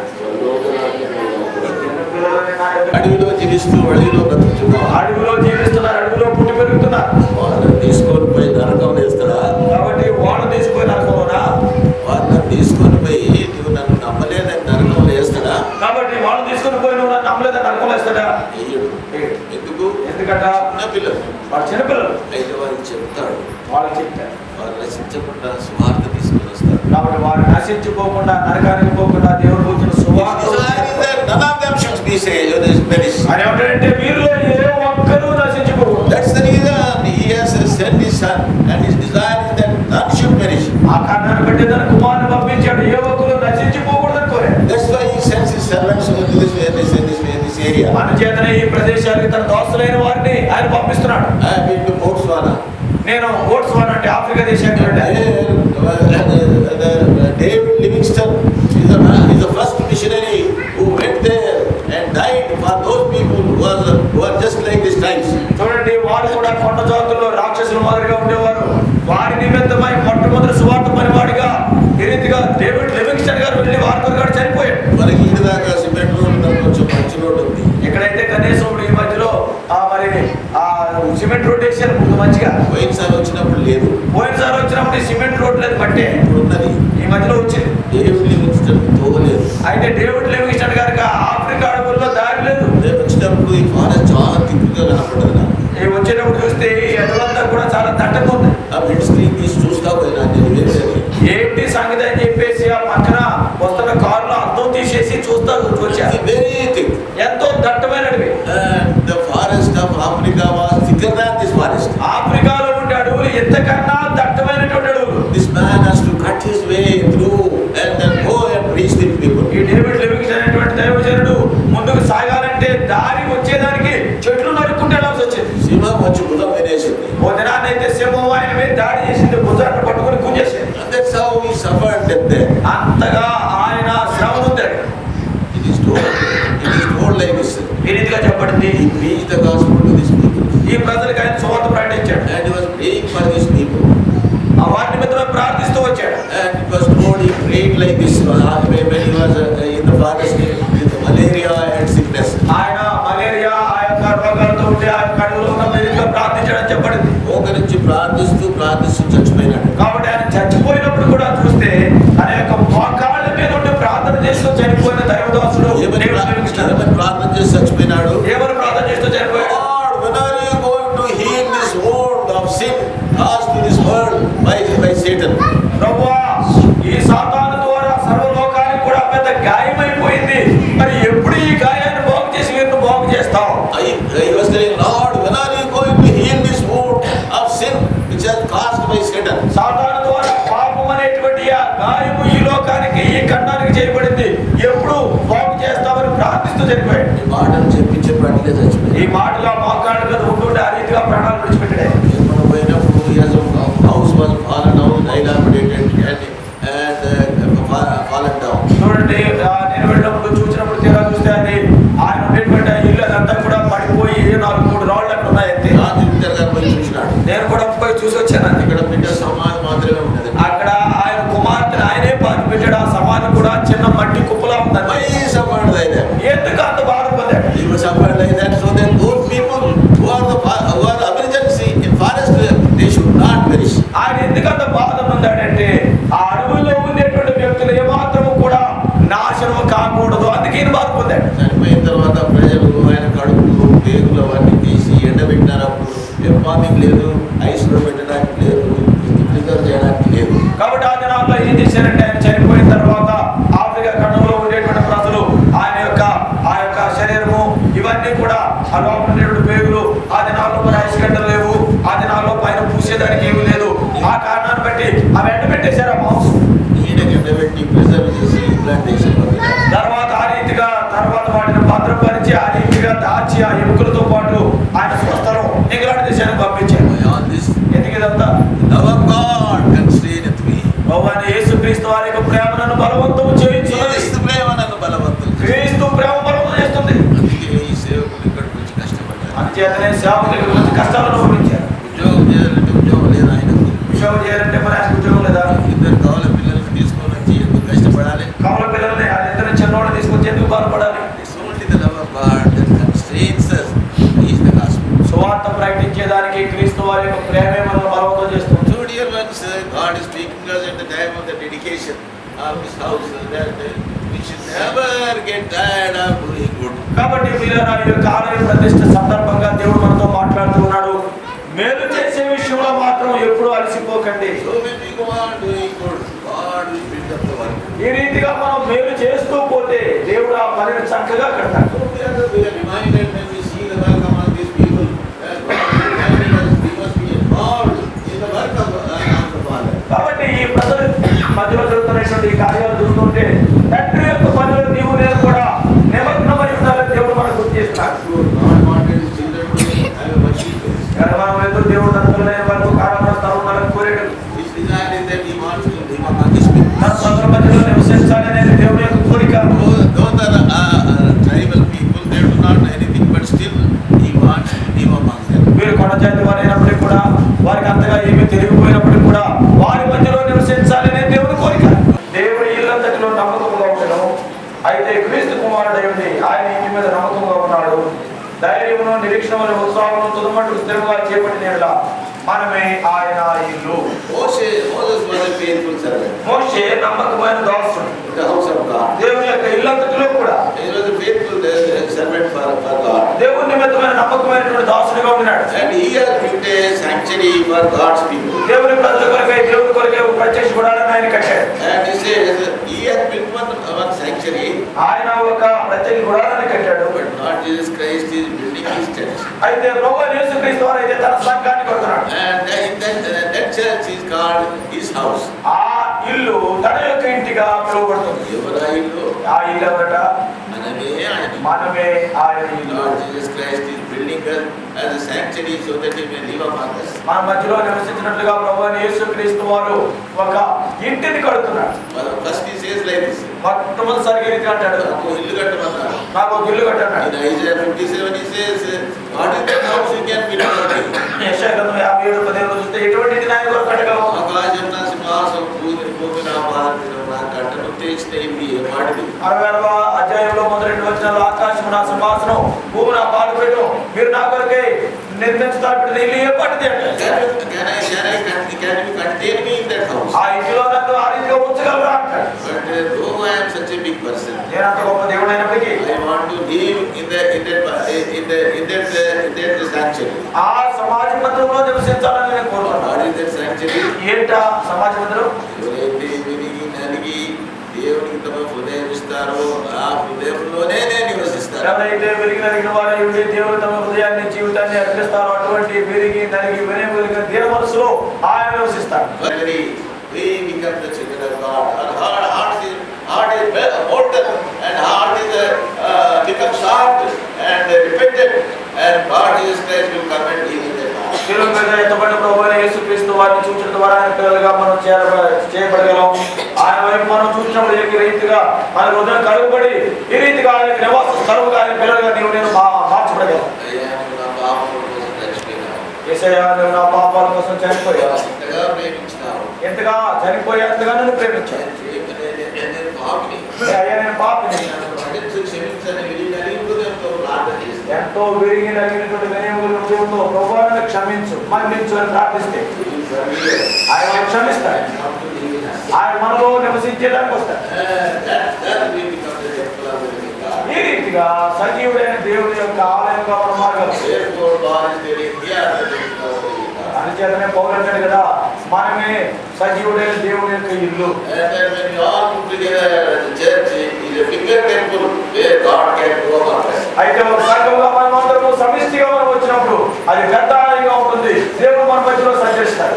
అడవిలో జీవిస్తూ అడవిలో బ్రతుకుతున్నారు, అడవిలో జీవిస్తున్నారు, అడవిలో పుట్టి పెరుగుతున్నారు. వాళ్ళని తీసుకొని పోయి నరకం వేస్తారా? కాబట్టి వాళ్ళు తీసుకొని నరకంలోనా? వాళ్ళని తీసుకొని పోయి నువ్వు నన్ను నమ్మలేదని నరకం వేస్తాడా? కాబట్టి వాళ్ళు తీసుకొని పోయి నువ్వు నన్ను నమ్మలేదని నరకం వేస్తాడా? ఎందుకు? ఎందుకంట చిన్నపిల్లలు, వాళ్ళ చిన్నపిల్లలు అయితే వారికి చెప్తాడు. వాళ్ళకి చెప్తారు. వారు నశించకుండా సువార్త తీసుకొని వస్తారు. కాబట్టి వారు నశించిపోకుండా నరకానికి పోకుండా దేవుడు వచ్చిన సువార్త అని ఏమంటాడంటే వీరిలో ఏ ఒక్కరూ నశించిపోకూడదు. ఆ కారణాన్ని బట్టి తన కుమారుని పంపించాడు, ఏ ఒక్కరు నశించిపోకూడదని కోరాడు. అందుచేతనే ఈ ప్రదేశానికి తన దోస్తులైన వారిని ఆయన పంపిస్తున్నాడు. నేను బోట్స్వానా అంటే ఆఫ్రికా దేశానికి వెళ్ళాను. David Livingstone is the first missionary who went there and died for those people who are just like these times. చూడండి, వారు కూడా కొండ జాతుల్లో రాక్షసుల మాదిరిగా ఉండేవారు. వారి నిమిత్తమై మొట్టమొదటి సువార్త పనివాడిగా ఈ రీతిగా డేవిడ్ లివింగ్స్టన్ గారు వెళ్ళి వారితో కూడా చనిపోయాడు. మనకి ఇంటి దాకా సిమెంట్ రోడ్ కొంచెం మంచి రోడ్ ఉంది. ఎక్కడైతే కనీసం ఈ మధ్యలో మరి ఆ సిమెంట్ రోడ్ వేసారు ముందు మంచిగా. పోయినసారి వచ్చినప్పుడు లేదు, పోయినసారి వచ్చినప్పుడు సిమెంట్ రోడ్ లేదు, బట్టే ఉన్నది. ఈ మధ్యలో వచ్చింది. డేవిడ్ లివింగ్స్టన్ తోలేదు. అయితే డేవిడ్ లివింగ్స్టన్ గారికి ఆఫ్రికా అడవుల్లో దారి లేదు. నేను వచ్చినప్పుడు ఈ ఫారెస్ట్ చాలా తిక్కుగా కనపడ్డది నాకు. వచ్చేటప్పుడు చూస్తే ఈ అడవులంతా కూడా చాలా దట్టంగా ఉంది. ఆ విండ్ స్క్రీన్ తీసి చూస్తా పోయినా నేను ఏంటి సంగతి అని చెప్పేసి ఆ పక్కన వస్తున్న కారులో అద్దం తీసేసి చూస్తా వచ్చారు. వెరీ థిక్, ఎంతో దట్టమైన అడవి. The forest of Africa was thicker than this forest. ఆఫ్రికాలో ఉండే అడవులు ఎంతకన్నా దట్టమైనటువంటి అడవులు. This man has to cut his way through and then go and reach the people. ఈ డేవిడ్ లివింగ్స్టన్ అనేటువంటి దైవజనుడు ముందుకు సాగాలంటే దారి వచ్చేదానికి చెట్లు నరుక్కుంటే వెళ్ళాల్సి వచ్చింది. సింహం వచ్చి భుజం వినేసింది. ఓ దినాన్ని అయితే సింహం ఆయన మీద దాడి చేసింది, భుజాన్ని పట్టుకుని గుంజేసింది. That's how he suffered death. అంతగా ఆయన శ్రమ పొందాడు. It is told like this. ఈ రీతిగా చెప్పబడింది. He preached the gospel to these people. ఈ ప్రజలకు ఆయన సువార్త ప్రకటించాడు. And he was praying for these people. ఆ వారి నిమిత్తమై ప్రార్థిస్తూ వచ్చాడు. And it was told he prayed like this when he was in the forest with malaria and sickness. ఆయన మలేరియా ఆ యొక్క రోగాలతో ఉంటే ఆ యొక్క అడవిలో ఉన్న రీతిగా ప్రార్థించాడని చెప్పబడింది. ఒక నుంచి ప్రార్థిస్తూ చచ్చిపోయినాడు. కాబట్టి ఆయన చచ్చిపోయినప్పుడు కూడా చూస్తే ఆయన యొక్క మోకాళ్ళ మీద ఉండి ప్రార్థన చేస్తూ చనిపోయిన దైవదాసుడు ఏమని ప్రార్థన చేసి చచ్చిపోయినాడు? ఏమని ప్రార్థన చేస్తూ చనిపోయాడు? Lord, when are you going to heal this wound of sin caused to this world by Satan? ప్రభువా, ఈ సాతాను ద్వారా సర్వలోకానికి కూడా పెద్ద గాయమైపోయింది. మరి ఎప్పుడు ఈ గాయాన్ని బాగు చేసి వీరిని బాగు చేస్తావు? He was telling, Lord, when are you going to heal this wound of sin which has caused by Satan? సాతాను ద్వారా పాపం అనేటువంటి ఆ గాయము ఈ లోకానికి ఈ ఖండానికి చేయబడింది. ఎప్పుడు బాగు చేస్తామని ప్రార్థిస్తూ చనిపోయాడు. ఈ మాటను చెప్పించే ప్రాణిగా చచ్చిపోయాడు. ఈ మాటలో మోకాళ్ళ మీద ఉంటుండే ఆ రీతిగా ప్రాణాలు విడిచిపెట్టాడు. మనం పోయినప్పుడు house was fallen down, dilapidated and fallen down. చూడండి, నేను వెళ్ళినప్పుడు చూసినప్పుడు తీరా చూస్తే అది ఆయన ఉండేటువంటి ఇల్లు అదంతా కూడా పడిపోయి 4-3 రాళ్ళు అక్కడ ఉన్నాయి. అంతే. పీటర్ గారు పోయి చూసినాడు. నేను కూడా పోయి చూసి వచ్చాను. ఇక్కడ పీటర్ సమాధి మాత్రమే ఉన్నది. అక్కడ ఆయన కుమార్తెను ఆయనే పాతి పెట్టాడు. ఆ సమాధి కూడా చిన్న మట్టి కుప్పలా ఉందండి. Suffered like that. ఎందుకు అంత బాధపడ్డాడు? He was suffered like that so that those people who are aborigines in forest, they should not perish. ఆయన ఎందుకంత బాధ పొందాడంటే ఆ అడవుల్లో ఉండేటువంటి వ్యక్తులు ఏమాత్రము కూడా నాశనం కాకూడదు, అందుకే ఈయన బాధ పొందాడు. చనిపోయిన తర్వాత ప్రజలు ఆయన కడుపులు పేగులు అవన్నీ తీసి ఎండబెట్టినప్పుడు ఎంపామింగ్ లేదు, ఐస్ లో పెట్టడానికి లేదు, ప్రిజర్వ్ చేయడానికి లేదు. కాబట్టి ఆ దినాల్లో ఏం చేశారంటే ఆయన చనిపోయిన తర్వాత ఆఫ్రికా ఖండంలో ఉండేటువంటి ప్రజలు ఆయన యొక్క ఆ యొక్క శరీరము ఇవన్నీ కూడా ఆ లోపల ఉండేటువంటి పేగులు ఆ దినాల్లో మరి ఐస్ గడ్డలు లేవు, ఆ దినాల్లో పైన పూసేదానికి ఏమీ లేదు. ఆ కారణాన్ని బట్టి అవి ఎండబెట్టేశారు ఆ మాంసం. ఈయనకి ఎండబెట్టి ప్రిజర్వ్ చేసి ఇంప్లాంటేషన్ తర్వాత ఆ రీతిగా తర్వాత వాటిని భద్రపరిచి ఆ రీతిగా దాచి ఆ ఎముకలతో పాటు ఆయన స్వస్థలం ఇంగ్లాండ్ దేశానికి పంపించారు. on this ఎందుకు ఇదంతా? love of God సేవకులకు మంచి కష్టాలను అనుభవించారు. ఉద్యోగం చేయాలంటే ఉద్యోగం లేదు ఆయనకు. ఉద్యోగం చేయాలంటే మరి ఆయన ఉద్యోగం లేదా? ఇద్దరు కవల పిల్లల్ని తీసుకొని వచ్చి ఎందుకు కష్టపడాలి? కవల పిల్లల్ని ఆ ఇద్దరు చిన్నవాళ్ళు తీసుకొచ్చి ఎందుకు బాధపడాలి? It's only the love of God that constrains us to preach the gospel. సువార్త ప్రకటించేదానికి క్రీస్తు వారి యొక్క ప్రేమే మనల్ని బలవంతం చేస్తుంది. So dear ones, God is speaking us at the time of the dedication of His house, that we should never get tired of doing good. కాబట్టి మీరేనా ఈ యొక్క ఆలయ ప్రతిష్ఠ సందర్భంగా దేవుడు మనతో మాట్లాడుతూ ఉన్నాడు. మేలు చేసే విషయంలో మాత్రం ఎప్పుడూ అలసిపోకండి. So when we go on doing good, God will build up the work. ఈ రీతిగా మనం మేలు చేస్తూ పోతే దేవుడు ఆ పనిని చక్కగా కడతాడు. So we are reminded when we see the work among these people, that we must be involved in the work of the Father. కాబట్టి ఈ ప్రజల మధ్యలో జరుగుతున్నటువంటి ఈ కార్యాలు చూస్తుంటే తండ్రి యొక్క పనిలో నీవు నేను కూడా నిమగ్నమై ఉండాలని దేవుడు మనకు గుర్తు చేస్తున్నాడు. God wanted His children to have a worship place. కానీ మనం ఏదో దేవుడు తనలోనే వరకు కారణపడతా ఉండాలని కోరేడు. His desire is that He wants to live among His people. తన ప్రజల మధ్యలో నివసించాలి అనేది దేవుని యొక్క కోరిక. Though the tribal people, they do not know anything, but still He wants to live among them. వీరు కొండ జాతి వారు అయినప్పటికీ కూడా వారికి అంతగా ఏమీ తెలియకపోయినప్పటికీ కూడా వారి మధ్యలో నివసించాలి అనేది దేవుని కోరిక. దేవుడి ఇల్లంతటిలో నమ్మకంగా ఉండడం. అయితే క్రీస్తు కుమారుడు అయ్యింది ఆయన ఇంటి మీద నమ్మకంగా ఉన్నాడు. ధైర్యమును నిరీక్షణ ఉత్సాహమును తుదమట్టు స్థిరంగా చేపట్టిన మనమే ఆయన ఇల్లు. Moses was a faithful servant మోషే నమ్మకమైన దాసుడు in the house of God. దేవుని యొక్క ఇల్లంతటిలో కూడా He was a faithful servant for God. దేవుని నిమిత్తమైన నమ్మకమైనటువంటి దాసుడిగా ఉన్నాడు. And he has built a sanctuary for God's people. దేవుని ప్రజల కొరకై దేవుని కొరకై ప్రత్యక్ష గుడారాన్ని ఆయన కట్టాడు. And he says he has built one sanctuary, ఆయన ఒక ప్రత్యేక గుడారాన్ని కట్టాడు. but not Jesus Christ is building his church. అయితే ప్రభువైన యేసుక్రీస్తు వారు అయితే తన సంఘాన్ని కడుతున్నాడు. And in that church is called his house. ఆ ఇల్లు తన యొక్క ఇంటిగా పిలువబడుతుంది. ఎవరా ఇల్లు? ఆ ఇల్లు ఎవరట? మనమే ఆయన. మనమే ఆయన ఇల్లు. Lord Jesus Christ is building us as a sanctuary so that he may live among us. మన మధ్యలో నివసించినట్లుగా ప్రభువైన యేసుక్రీస్తు వారు ఒక ఇంటిని కడుతున్నాడు. First he says like this. మొట్టమొదటిసారిగా ఈ రీతిగా అంటాడు, నాకు ఇల్లు కట్టమన్నాడు. నాకు ఒక ఇల్లు కట్టాడు. In Isaiah 57 he says, what is the house you can build for me? యెషయా గ్రంథం 57:15 చూస్తే ఎటువంటి ఇంటిని ఆయన కొరకు కట్టగలవు? ఆకాశం నా సింహాసనం భూమి నా పాదపీఠం నా కట్టను చేసిన ఇవి వాడిది. 66వ అధ్యాయంలో మొదటి 2 వచనాలు ఆకాశం నా సింహాసనం భూమి నా పాదపీఠం మీరు నా కొరకై నిర్మించుతారు ఇల్లు ఏ పట్టిది అంటే Can you contain me in that house? ఆ ఇంటిలో నన్ను ఆ రీతిగా ఉంచగలరా అంటాడు. But though I am such a big person, నేను అంత గొప్ప దేవుడు అయినప్పటికీ I want to live in that sanctuary. ఆ సమాజ మందిరంలో నివసించాలని నేను కోరుతున్నాను. What is that sanctuary? ఏంటా సమాజ మందిరం? ఎవరైతే విరిగి నలిగి దేవునికి తమ హృదయం ఇస్తారో ఆ హృదయంలోనే నేను నివసిస్తాను. ఎవరైతే విరిగి నలిగిన వారు ఉండి దేవుడు తమ హృదయాన్ని జీవితాన్ని అర్పిస్తారో అటువంటి విరిగి నలిగి వినయ దీన మనసులో ఆయన నివసిస్తాడు. We become the children of God. Our heart is molten and heart is become soft and repentant, and God Jesus Christ will come and live in their heart. శిలువ మీద ఎత్తబడిన ప్రభువైన యేసుక్రీస్తు వారిని చూచడం ద్వారా ఆయన పిల్లలుగా మనం చేయబడగలం. ఆయన వైపు మనం చూసినప్పుడు ఏ రీతిగా మన హృదయం కలుగుబడి ఈ రీతిగా ఆయన నివాస స్థలముగా ఆయన పిల్లలుగా నీవు నేను మార్చబడగలం. యేసయ్యా నువ్వు నా పాపాల కోసం చనిపోయావు. ఎంతగా చనిపోయేంతగా నన్ను ప్రేమించావు. అయ్యా నేను పాపిని. ఎంతో విరిగి నలిగినటువంటి వినయముతో ప్రభువును క్షమించు మన్నించు అని ప్రార్థిస్తే ఆయన క్షమిస్తాడు. ఆయన మనలో నివసించేదానికి వస్తాడు. ఈ రీతిగా సజీవుడైన దేవుడి యొక్క ఆలయంగా మనం మారగలం. అందుచేతనే పౌలు అంటాడు కదా, మనమే సజీవుడైన దేవుడి యొక్క ఇల్లు. అయితే ఒక సంఘంగా మనం అందరము సమిష్టిగా మనం వచ్చినప్పుడు అది పెద్ద ఆలయంగా ఉంటుంది. దేవుడు మన మధ్యలో సంచరిస్తాడు.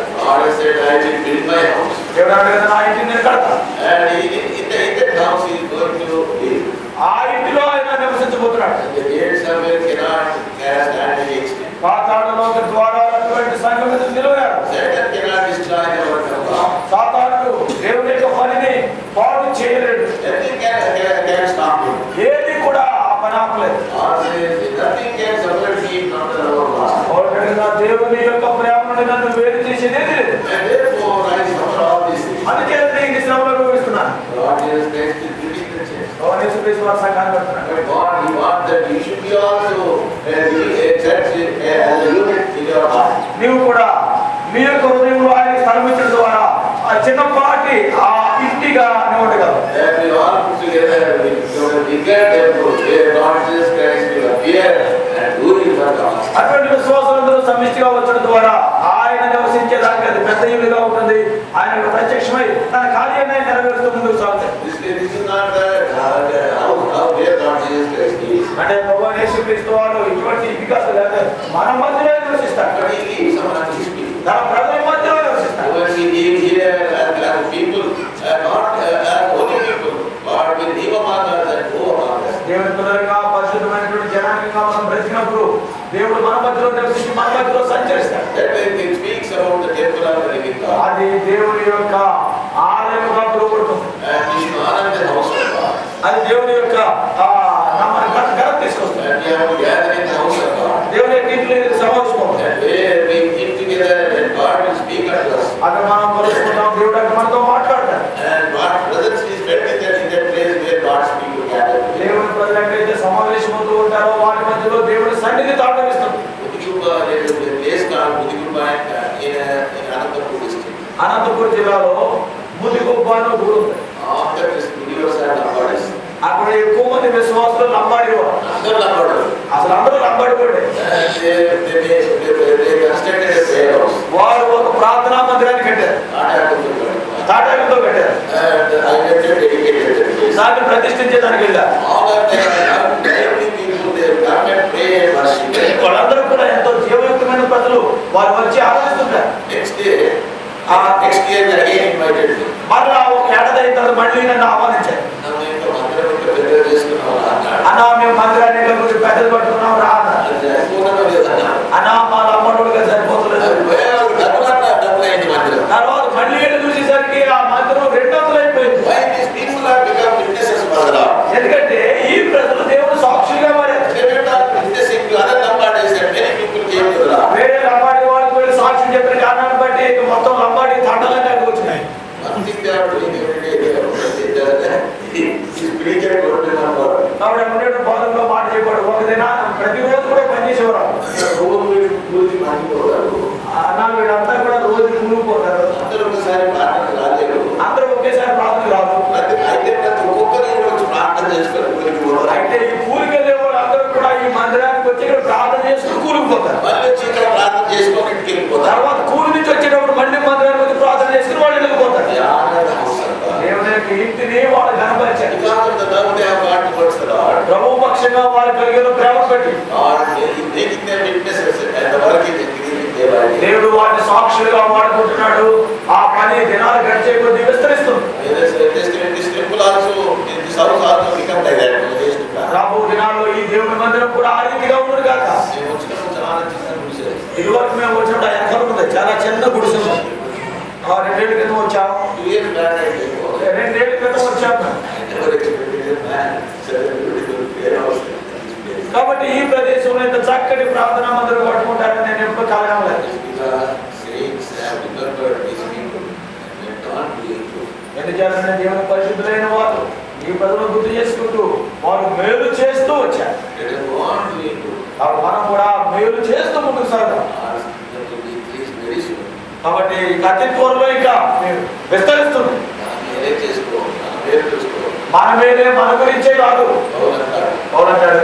దేవుడు అన్నాడు కదా, నా ఇంటిని నేను కడతాను. ఆ ఇంటిలో ఆయన నివసించబోతున్నాడు. పాతాళంలో ద్వారాలటువంటి సంఘం మీద నిలవలేరు. సాతానుడు దేవుని యొక్క పనిని పాడు చేయలేడు. ఏది కూడా ఆ పని ఆపలేదు. లేదు. And therefore I suffer all these things. అందుకే నేను ఇన్ని శ్రమలు అనుభవిస్తున్నాను. Lord Jesus Christ is building the church. యేసుక్రీస్తు వారి సంఘాన్ని కడుతున్నాడు. But God, He wants that you should be also a church as a unit in your heart. నీవు కూడా మీ యొక్క హృదయంలో ఆయన స్థలం ఇచ్చడం ద్వారా ఆ చిన్నపాటి ఆ ఇంటిగా నువ్వు ఉండగలవు. And we all put together with bigger temple where Lord Jesus Christ will appear and do His work on us. అటువంటి విశ్వాసులందరూ సమిష్టిగా వచ్చడం ద్వారా ఆయన నివసించేదానికి అది పెద్ద ఇల్లుగా ఉంటుంది. ఆయన ప్రత్యక్షమై తన కార్యాన్ని నెరవేరుస్తూ ముందుకు సాగుతాయి. This is not how where Lord Jesus Christ is. అంటే ప్రభువైన యేసుక్రీస్తు వారు ఇటువంటి ఇది కాదు, లేదా మన మధ్యలో నివసిస్తాడు. But He lives among His people. తన ప్రజల మధ్యలో నివసిస్తాడు. When He lives here as people, not as holy people, God will live among us and go among us. దేవుని పిల్లలుగా పరిశుద్ధమైనటువంటి జనాంగంగా మనం బ్రతికినప్పుడు దేవుడు మన మధ్యలో నివసించి మన మధ్యలో సంచరిస్తాడు. That way it speaks about the temple of the living God. అది దేవుని యొక్క ఆలయముగా పిలువబడుతుంది. And we should honor the house of God. అది దేవుని యొక్క ఘనత తీసుకొస్తుంది. And we have to gather in the house of God. దేవుని యొక్క ఇంట్లో సమావేశమవుతుంది. And where we get together and God will speak unto us. అక్కడ మనం కలుసుకుంటాం, దేవుడు అక్కడ మనతో మాట్లాడతాడు. And God's presence is felt in that place where God's people gather. దేవుని ప్రజలు ఎక్కడైతే సమావేశమవుతూ ఉంటారో వాటి మధ్యలో దేవుడి సన్నిధి తాండవిస్తుంది. Mudiguba, there is a place called Mudiguba in Anantapur district. Anantapuram జిల్లాలో ముదిగుబ్బ అనే ఊరు ఉంది. After this, believers are Lambadis. అక్కడ ఎక్కువ మంది విశ్వాసులు లంబాడి వారు. Under Lambadu. అసలు అందరూ లంబాడి వాడే. They constructed a prayer house. వారు ఒక ప్రార్థనా మందిరాన్ని కట్టారు. తాటాకులతో కట్టారు. And I went to dedicate it. దాన్ని ప్రతిష్ఠించేదానికి వెళ్ళారు. All of them, lively people, they come and pray and worship. వాళ్ళందరూ కూడా ఎంతో జీవయుక్తమైన ప్రజలు వారు వచ్చి ఆరాధిస్తుంటారు. Next year they again invited me. మరలా ఒక ఏడాది అయిన తర్వాత మళ్ళీ నన్ను ఆహ్వానించారు. అన్నా మేము మందిరాన్ని కొంచెం పెద్దది పట్టుకున్నాం రా అన్నా మా అమ్మడుగా సరిపోతలేదు. తర్వాత మళ్ళీ వెళ్ళి చూసేసరికి ఆ మందిరం 200 అయిపోయింది. ఎందుకంటే ఈ ప్రజలు దేవుడు సాక్షులుగా మారారు. వేరే లంబాడి వాళ్ళకి వెళ్ళి సాక్షి చెప్పిన కారణాన్ని బట్టి మొత్తం లంబాడి తండలన్నీ అక్కడికి వచ్చినాయి. కాబట్టి ఉండేట బాధల్లో మాట చెప్పాడు. ఒక దిన ప్రతిరోజు కూడా పనిచేసేవారు. అన్నా వీళ్ళంతా కూడా రోజు కూలిపోతారు. అందరూ ఒకేసారి ప్రార్థన రాదు. అయితే ఈ కూలికి వెళ్ళే వాళ్ళు అందరూ కూడా ఈ మందిరానికి వచ్చి ఇక్కడ ప్రార్థన చేసుకుని కూలిపోతారు. తర్వాత కూలి నుంచి వచ్చేటప్పుడు మళ్ళీ మందిరానికి వచ్చి ప్రార్థన చేసుకుని వాళ్ళు వెళ్ళిపోతారు. దేవుని యొక్క ఇంటిని వాళ్ళు కనపరిచారు. ప్రభు పక్షంగా వారి కలిగిన ప్రేమ పెట్టి దేవుడు వారిని సాక్షులుగా వాడుకుంటున్నాడు. ఆ పని దినాలు గడిచే కొద్ది విస్తరిస్తుంది. రాబో దినాల్లో ఈ దేవుని మందిరం కూడా ఆ రీతిగా ఉండదు కాక. ఇదివరకు మేము వచ్చినప్పుడు ఆ ఎనకాల ఉంది చాలా చిన్న గుడిసె. 2 ఏళ్ల క్రితం వచ్చాము. 2 ఏళ్ల క్రితం వచ్చాము. కాబట్టి ఈ ప్రదేశంలో ఇంత చక్కటి ప్రార్థనా మందిరం కట్టుకుంటారని నేను ఎప్పుడు కలగలేదు. ఎందుచేతంటే దేవుని పరిశుద్ధులైన వారు ఈ ప్రజలను గుర్తు చేసుకుంటూ వారు మేలు చేస్తూ వచ్చారు. మనం కూడా మేలు చేస్తూ ముందుకు సాగుతాం. కాబట్టి ఈ అతి త్వరలో ఇంకా విస్తరిస్తుంది. మన మీదే మన గురించే కాదు. అవునంటాడు.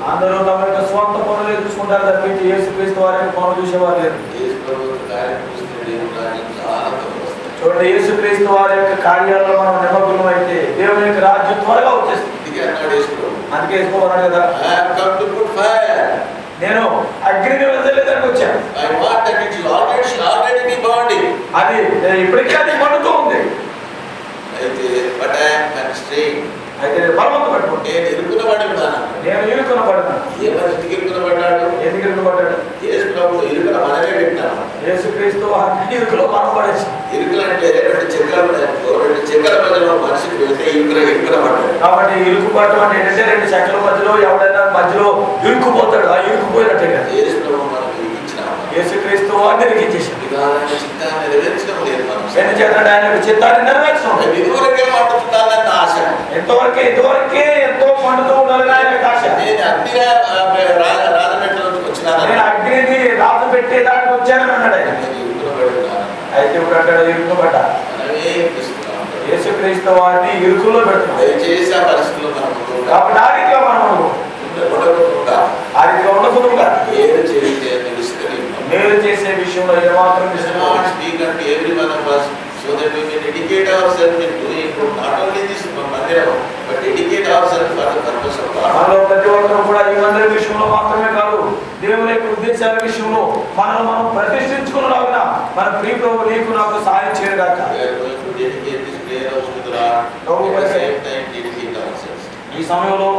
అందరూ తమ యొక్క స్వంత పనులే చూసుకుంటారు తప్పించి యేసుక్రీస్తు వారి యొక్క పనులు చూసేవారు లేరు. చూడండి, యేసుక్రీస్తు వారి యొక్క కార్యాలలో మనం నిమగ్నం అయితే దేవుని యొక్క రాజ్యం త్వరగా వచ్చేస్తుంది. అందుకే వేసుకోమన్నాడు కదా, నేను అగ్నిని వదిలేదానికి వచ్చాను. అది ఇప్పటికే అది మండుతూ ఉంది. అయితే బలవంత పట్టుకుంటే నేను ఇరుక్కునబడ్డాను. ఎందుకు ఇరుక్కునబడ్డాడు? యేసుక్రీస్తు ఇరుకులో మనం పడేసి ఇరుకులంటే 2 చక్రాల మధ్యలో మనిషికి వెళ్తే ఇరుక్కునబడ్డాడు. కాబట్టి ఇరుకుపడటం అంటే ఏంటంటే 2 చక్రాల మధ్యలో ఎవడైనా మధ్యలో ఇరుక్కుపోతాడు. ఆ ఇరుక్కుపోయినట్టుగా వాడు నెరిగించేశాడు. ఇక ఆయన చిత్తాన్ని నెరవేర్చడం లేదు మనం. ఎందుచేతంటే ఆయన చిత్తాన్ని నెరవేర్చడం. ఇదివరకే మాట్లాడుతున్నానన్న ఆశ. ఇంతవరకే ఎంతో పండుతూ ఉండాలని ఆయన ఆశ. నేను అగ్నిగా రాజమెట్లో వచ్చినాను. నేను అగ్నిని రాజు పెట్టేదానికి వచ్చానని అన్నాడు ఆయన. అయితే ఇప్పుడు అంటాడు ఇరుకుబడ్డా. యేసుక్రీస్తు వారిని ఇరుకుల్లో పెడుతున్నాడు. దయచేసి ఆ పరిస్థితుల్లో మనం కాబట్టి ఆ రీతిగా మనం ఆ రీతిగా ఉండకుండా ఏది చేస్తే తెలుస్తుంది. మేలు చేసే విషయంలో ఏమాత్రం speak unto every one of us so that we may dedicate ourselves in doing not only this mandiram but dedicate ourselves for the purpose of God. మనలో ప్రతి ఒక్కరు కూడా ఈ మందిర విషయంలో మాత్రమే కాదు, దేవుని యొక్క ఉద్దేశాల విషయంలో మనం ప్రతిష్ఠించుకున్నలాగా మన ప్రియ ప్రభు నీకు నాకు సహాయం చేయగాక. We are going to dedicate this prayer house to the Lord. At the same time dedicate ourselves. ఈ సమయంలో